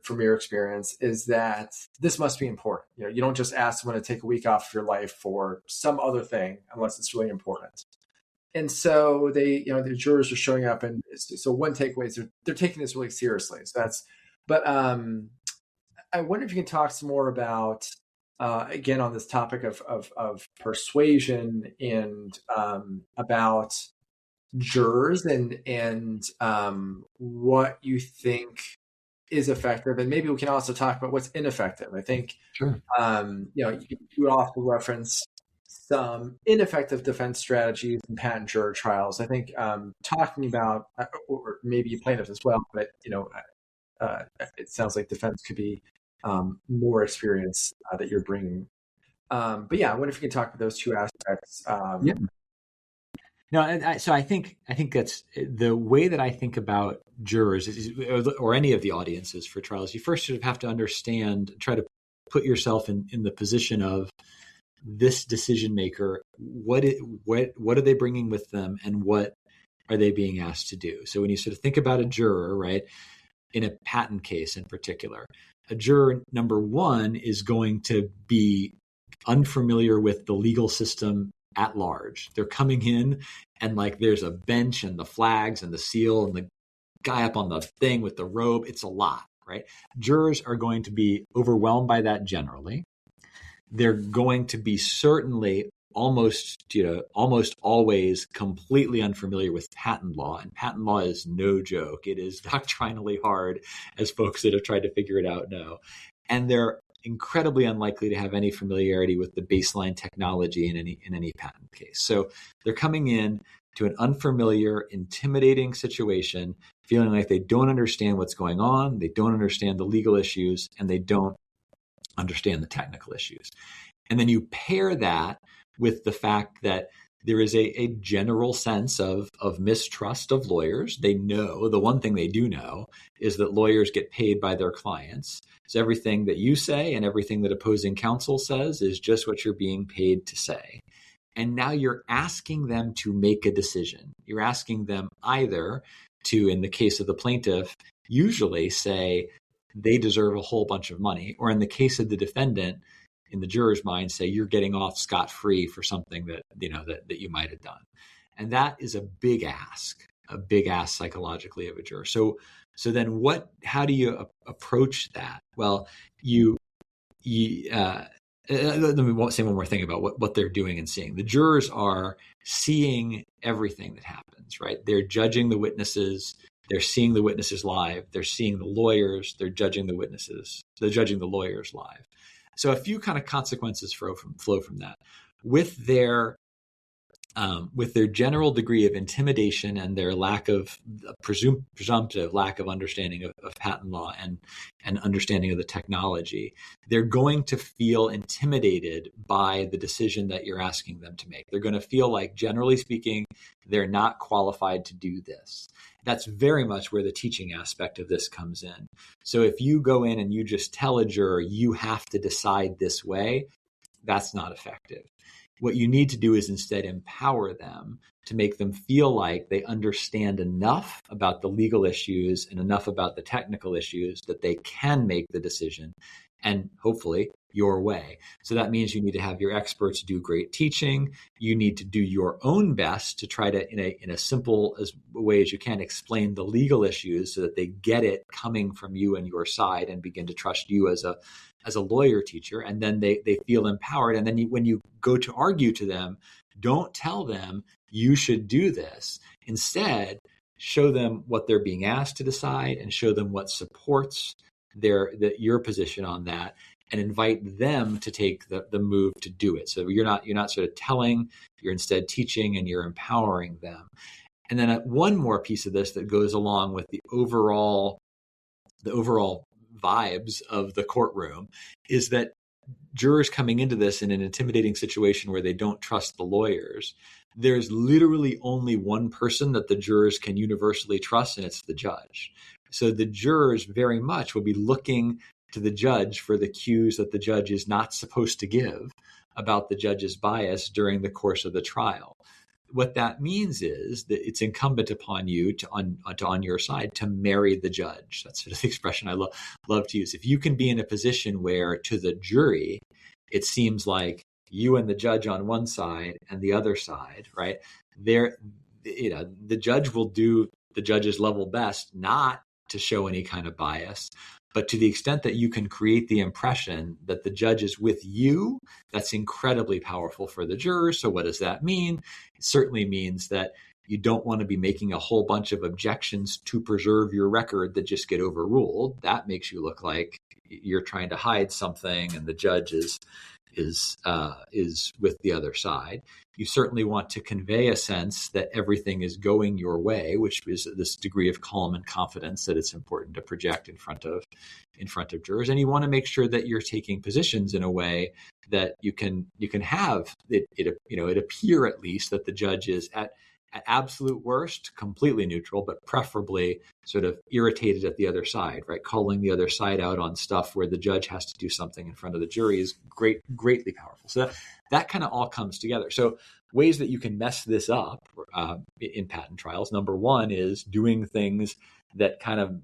from your experience, is that this must be important. You don't just ask someone to take a week off of your life for some other thing unless it's really important. And so the jurors are showing up, and so one takeaway is they're taking this really seriously. So but I wonder if you can talk some more about, again, on this topic of persuasion and about jurors and what you think is effective, and maybe we can also talk about what's ineffective. I think, sure. You also reference some ineffective defense strategies in patent juror trials. I think talking about, or maybe plaintiffs as well, but it sounds like defense could be more experience that you're bringing. But yeah, I wonder if you can talk about those two aspects. Yeah. No, so I think that's the way that I think about jurors or any of the audiences for trials. You first sort of have to understand, try to put yourself in the position of this decision maker. What are they bringing with them, and what are they being asked to do? So when you sort of think about a juror, right, in a patent case in particular, a juror number one is going to be unfamiliar with the legal system at large. They're coming in and there's a bench and the flags and the seal and the guy up on the thing with the robe. It's a lot, right? Jurors are going to be overwhelmed by that generally. They're going to be certainly almost always completely unfamiliar with patent law. And patent law is no joke. It is doctrinally hard, as folks that have tried to figure it out know. And they're incredibly unlikely to have any familiarity with the baseline technology in any patent case. So they're coming in to an unfamiliar, intimidating situation, feeling like they don't understand what's going on, they don't understand the legal issues, and they don't understand the technical issues. And then you pair that with the fact that there is a general sense of mistrust of lawyers. They know, the one thing they do know is that lawyers get paid by their clients. So everything that you say and everything that opposing counsel says is just what you're being paid to say. And now you're asking them to make a decision. You're asking them either to, in the case of the plaintiff, usually say they deserve a whole bunch of money, or in the case of the defendant, in the juror's mind, say you're getting off scot-free for something that you might have done. And that is a big ask psychologically of a juror. So then how do you approach that? Well, let me say one more thing about what they're doing and seeing. The jurors are seeing everything that happens, right? They're judging the witnesses. They're seeing the witnesses live. They're seeing the lawyers. They're judging the witnesses. They're judging the lawyers live. So a few kind of consequences flow from that. With their general degree of intimidation and their lack of presumptive lack of understanding of patent law and understanding of the technology, they're going to feel intimidated by the decision that you're asking them to make. They're going to feel like, generally speaking, they're not qualified to do this. That's very much where the teaching aspect of this comes in. So if you go in and you just tell a juror, you have to decide this way, that's not effective. What you need to do is instead empower them to make them feel like they understand enough about the legal issues and enough about the technical issues that they can make the decision and hopefully your way. So that means you need to have your experts do great teaching. You need to do your own best to try to, in a simple way as you can, explain the legal issues so that they get it coming from you and your side and begin to trust you as a lawyer teacher. And then they feel empowered. And then when you go to argue to them, don't tell them you should do this. Instead, show them what they're being asked to decide and show them what supports your position on that, and invite them to take the move to do it. So you're not sort of telling, you're instead teaching, and you're empowering them. And then one more piece of this that goes along with the overall vibes of the courtroom is that jurors coming into this in an intimidating situation where they don't trust the lawyers, there's literally only one person that the jurors can universally trust, and it's the judge. So the jurors very much will be looking to the judge for the cues that the judge is not supposed to give about the judge's bias during the course of the trial. What that means is that it's incumbent upon you on your side to marry the judge. That's sort of the expression I love to use. If you can be in a position where to the jury, it seems like you and the judge on one side and the other side, right? The judge will do the judge's level best not to show any kind of bias. But to the extent that you can create the impression that the judge is with you, that's incredibly powerful for the jurors. So what does that mean? It certainly means that you don't want to be making a whole bunch of objections to preserve your record that just get overruled. That makes you look like you're trying to hide something and the judge is with the other side. You certainly want to convey a sense that everything is going your way, which is this degree of calm and confidence that it's important to project in front of jurors. And you want to make sure that you're taking positions in a way that you can have it appear at least that the judge is at absolute worst, completely neutral, but preferably sort of irritated at the other side, right? Calling the other side out on stuff where the judge has to do something in front of the jury is greatly powerful. So that kind of all comes together. So ways that you can mess this up in patent trials. Number one is doing things that kind of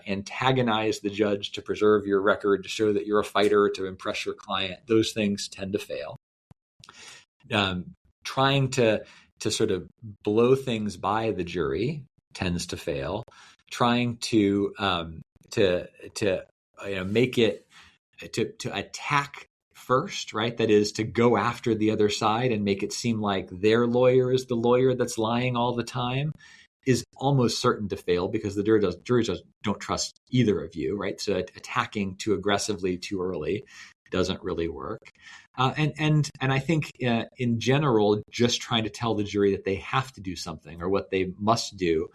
antagonize the judge to preserve your record, to show that you're a fighter, to impress your client. Those things tend to fail. Trying to sort of blow things by the jury tends to fail. Trying to make it to attack first, right? That is to go after the other side and make it seem like their lawyer is the lawyer that's lying all the time is almost certain to fail because the jury just don't trust either of you, right? So attacking too aggressively too early doesn't really work. And I think in general, just trying to tell the jury that they have to do something or what they must do,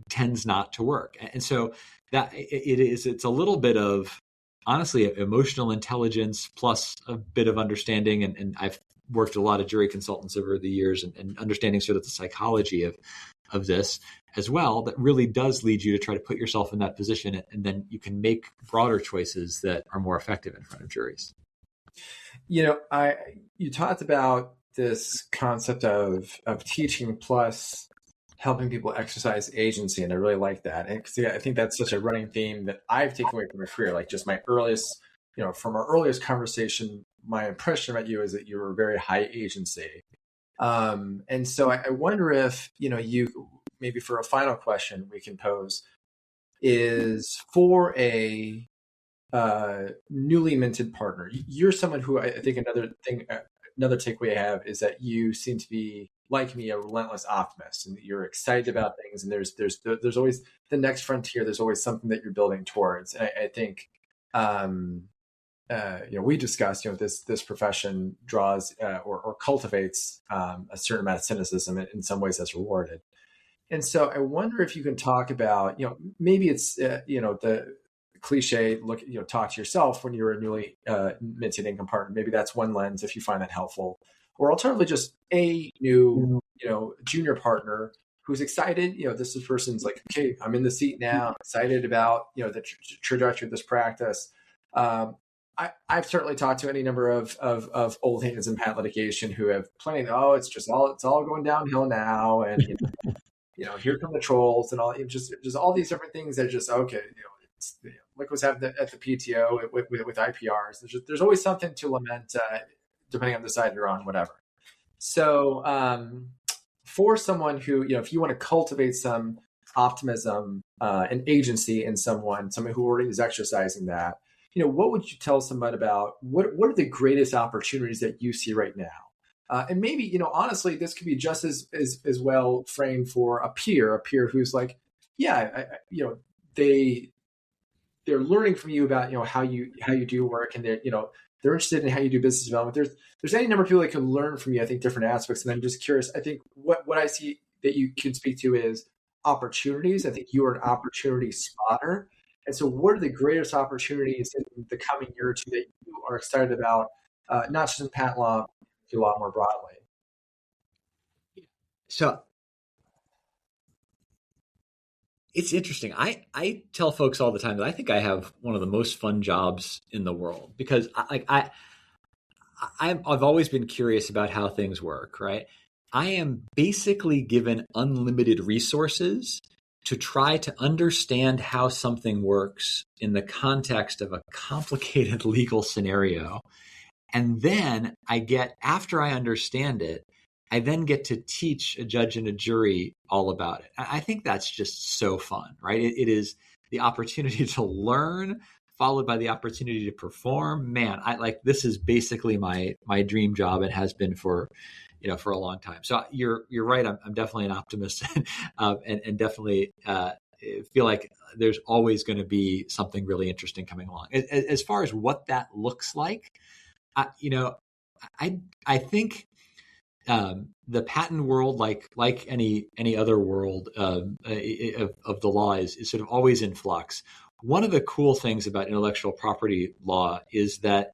tends not to work. And so that it's a little bit of honestly emotional intelligence plus a bit of understanding. And I've worked with a lot of jury consultants over the years and understanding sort of the psychology of this as well, that really does lead you to try to put yourself in that position. And then you can make broader choices that are more effective in front of juries. You talked about this concept of teaching plus helping people exercise agency. And I really like that. And I think that's such a running theme that I've taken away from my career. Like just my earliest, from our earliest conversation, my impression about you is that you were very high agency. And so I wonder if, you maybe for a final question we can pose is for a newly minted partner. You're someone who I think another takeaway I have is that you seem to be, like me, a relentless optimist, and you're excited about things. And there's always the next frontier. There's always something that you're building towards. And I think, we discussed, this profession draws or cultivates a certain amount of cynicism. In some ways, that's rewarded. And so I wonder if you can talk about, maybe it's the cliche talk to yourself when you're a newly minted income partner. Maybe that's one lens if you find that helpful. Or alternatively, just a new, junior partner who's excited. This person's like, okay, I'm in the seat now, excited about, the trajectory of this practice. I've certainly talked to any number of old hands in patent litigation who have plenty. It's all going downhill now, and here come the trolls and all. Just all these different things that are just okay. like what's happened at the PTO with IPRs. There's always something to lament, depending on the side you're on, whatever. So for someone who, if you want to cultivate some optimism and agency in someone who already is exercising that, what would you tell someone about what are the greatest opportunities that you see right now? And maybe, honestly, this could be just as well framed for a peer who's like, yeah, they're learning from you about, how you do work, and they're interested in how you do business development. There's any number of people that can learn from you, I think, different aspects. And I'm just curious, I think what I see that you can speak to is opportunities. I think you are an opportunity spotter. And so what are the greatest opportunities in the coming year or two that you are excited about, not just in patent law, but a lot more broadly? So it's interesting. I tell folks all the time that I think I have one of the most fun jobs in the world, because I've always been curious about how things work, right? I am basically given unlimited resources to try to understand how something works in the context of a complicated legal scenario. And then after I understand it, I then get to teach a judge and a jury all about it. I think that's just so fun, right? It is the opportunity to learn, followed by the opportunity to perform. Man, this is basically my dream job, and has been for a long time. So you're right. I'm definitely an optimist, and definitely feel like there's always going to be something really interesting coming along. As far as what that looks like, I think the patent world, like any other world of the law, is sort of always in flux. One of the cool things about intellectual property law is that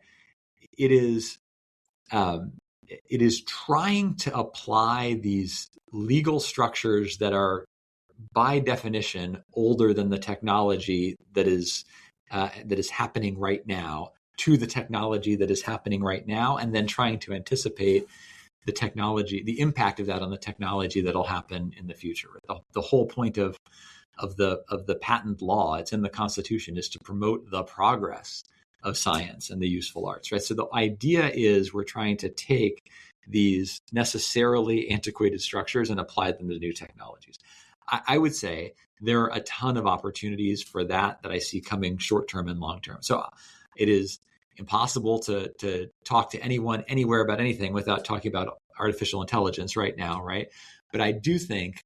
it is trying to apply these legal structures that are, by definition, older than the technology that is happening right now, to the technology that is happening right now, and then trying to anticipate the impact of that on the technology that'll happen in the future. The whole point of the patent law, it's in the Constitution, is to promote the progress of science and the useful arts, right? So the idea is we're trying to take these necessarily antiquated structures and apply them to new technologies. I would say there are a ton of opportunities for that I see coming short term and long term. So it is impossible to talk to anyone anywhere about anything without talking about artificial intelligence right now, right? But I do think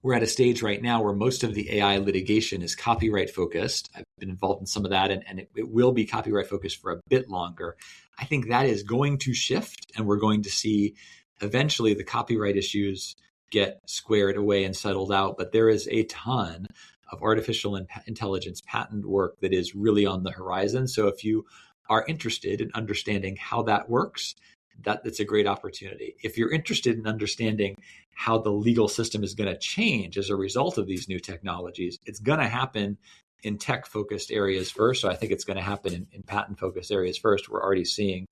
we're at a stage right now where most of the AI litigation is copyright focused. I've been involved in some of that, and it will be copyright focused for a bit longer. I think that is going to shift, and we're going to see eventually the copyright issues get squared away and settled out. But there is a ton of artificial intelligence patent work that is really on the horizon. So if you are interested in understanding how that works, that's a great opportunity. If you're interested in understanding how the legal system is going to change as a result of these new technologies, it's going to happen in tech-focused areas first. So I think it's going to happen in patent-focused areas first. We're already seeing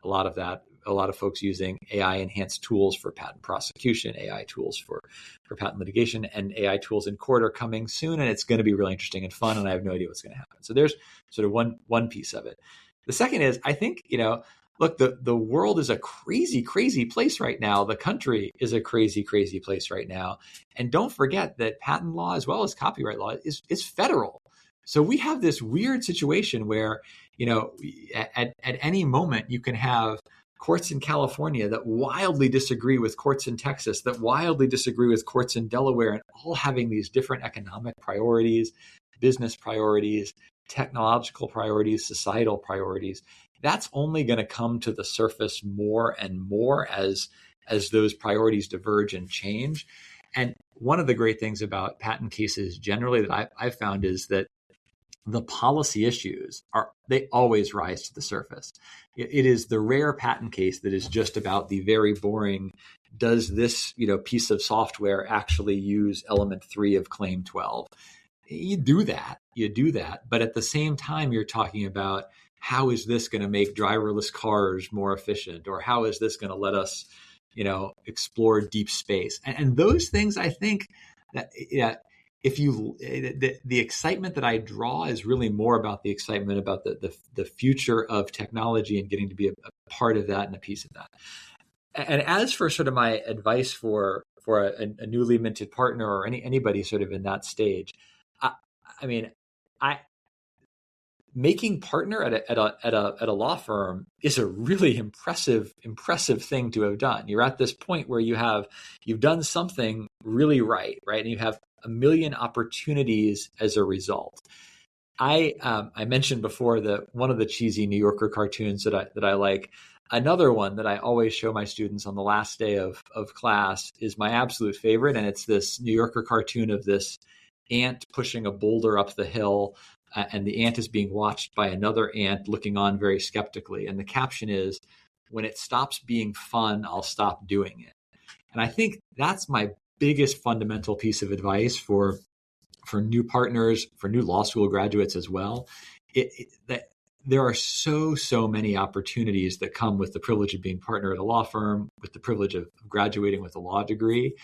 a lot of that. A lot of folks using AI-enhanced tools for patent prosecution, AI tools for patent litigation, and AI tools in court are coming soon. And it's going to be really interesting and fun. And I have no idea what's going to happen. So there's sort of one piece of it. The second is, I think, look, the world is a crazy, crazy place right now. The country is a crazy, crazy place right now. And don't forget that patent law, as well as copyright law, is federal. So we have this weird situation where, at any moment you can have courts in California that wildly disagree with courts in Texas, that wildly disagree with courts in Delaware, and all having these different economic priorities, business priorities, technological priorities, societal priorities. That's only going to come to the surface more and more as those priorities diverge and change. And one of the great things about patent cases generally that I've found is that the policy issues they always rise to the surface. It is the rare patent case that is just about the very boring, does this piece of software actually use element 3 of claim 12? You do that. But at the same time, you're talking about, how is this going to make driverless cars more efficient? Or how is this going to let us, explore deep space? And those things, I think that if you the excitement that I draw is really more about the excitement about the future of technology and getting to be a part of that and a piece of that. And as for sort of my advice for a newly minted partner or anybody sort of in that stage, I mean, making partner at a law firm is a really impressive thing to have done. You're at this point where you've done something really right, and you have a million opportunities as a result. I mentioned before that one of the cheesy New Yorker cartoons that I like. Another one that I always show my students on the last day of class is my absolute favorite, and it's this New Yorker cartoon of this ant pushing a boulder up the hill, and the ant is being watched by another ant looking on very skeptically. And the caption is, "When it stops being fun, I'll stop doing it." And I think that's my biggest fundamental piece of advice for new partners, for new law school graduates as well. That there are so many opportunities that come with the privilege of being partner at a law firm, with the privilege of graduating with a law degree.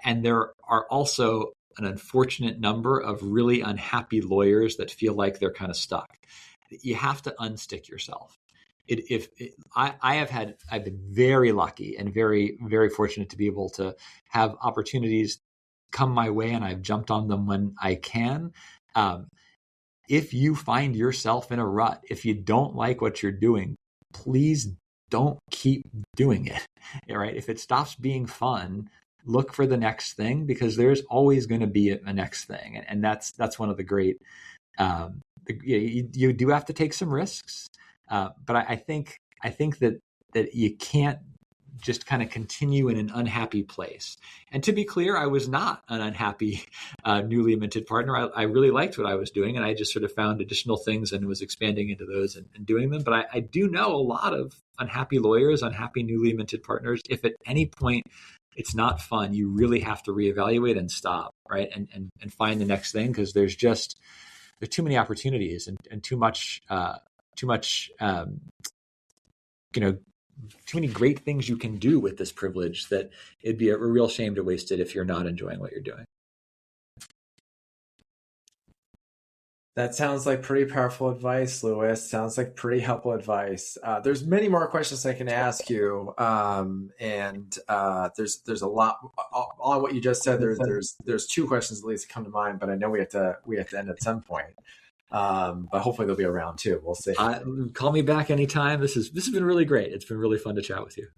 And there are also an unfortunate number of really unhappy lawyers that feel like they're kind of stuck. You have to unstick yourself. I've been very lucky and very, very fortunate to be able to have opportunities come my way, and I've jumped on them when I can. If you find yourself in a rut, if you don't like what you're doing, please don't keep doing it. Right? If it stops being fun, look for the next thing, because there's always going to be a next thing. And that's one of the great, you do have to take some risks. But I think that you can't just kind of continue in an unhappy place. And to be clear, I was not an unhappy newly minted partner. I really liked what I was doing, and I just sort of found additional things and was expanding into those and doing them. But I do know a lot of unhappy lawyers, unhappy newly minted partners. If at any point it's not fun, you really have to reevaluate and stop, right? And find the next thing, because there's too many opportunities and too many great things you can do with this privilege that it'd be a real shame to waste it if you're not enjoying what you're doing. That sounds like pretty powerful advice, Louis. Sounds like pretty helpful advice. There's many more questions I can ask you, and there's a lot. All what you just said. There's two questions at least that come to mind, but I know we have to end at some point. But hopefully they'll be around too. We'll see. Call me back anytime. This has been really great. It's been really fun to chat with you.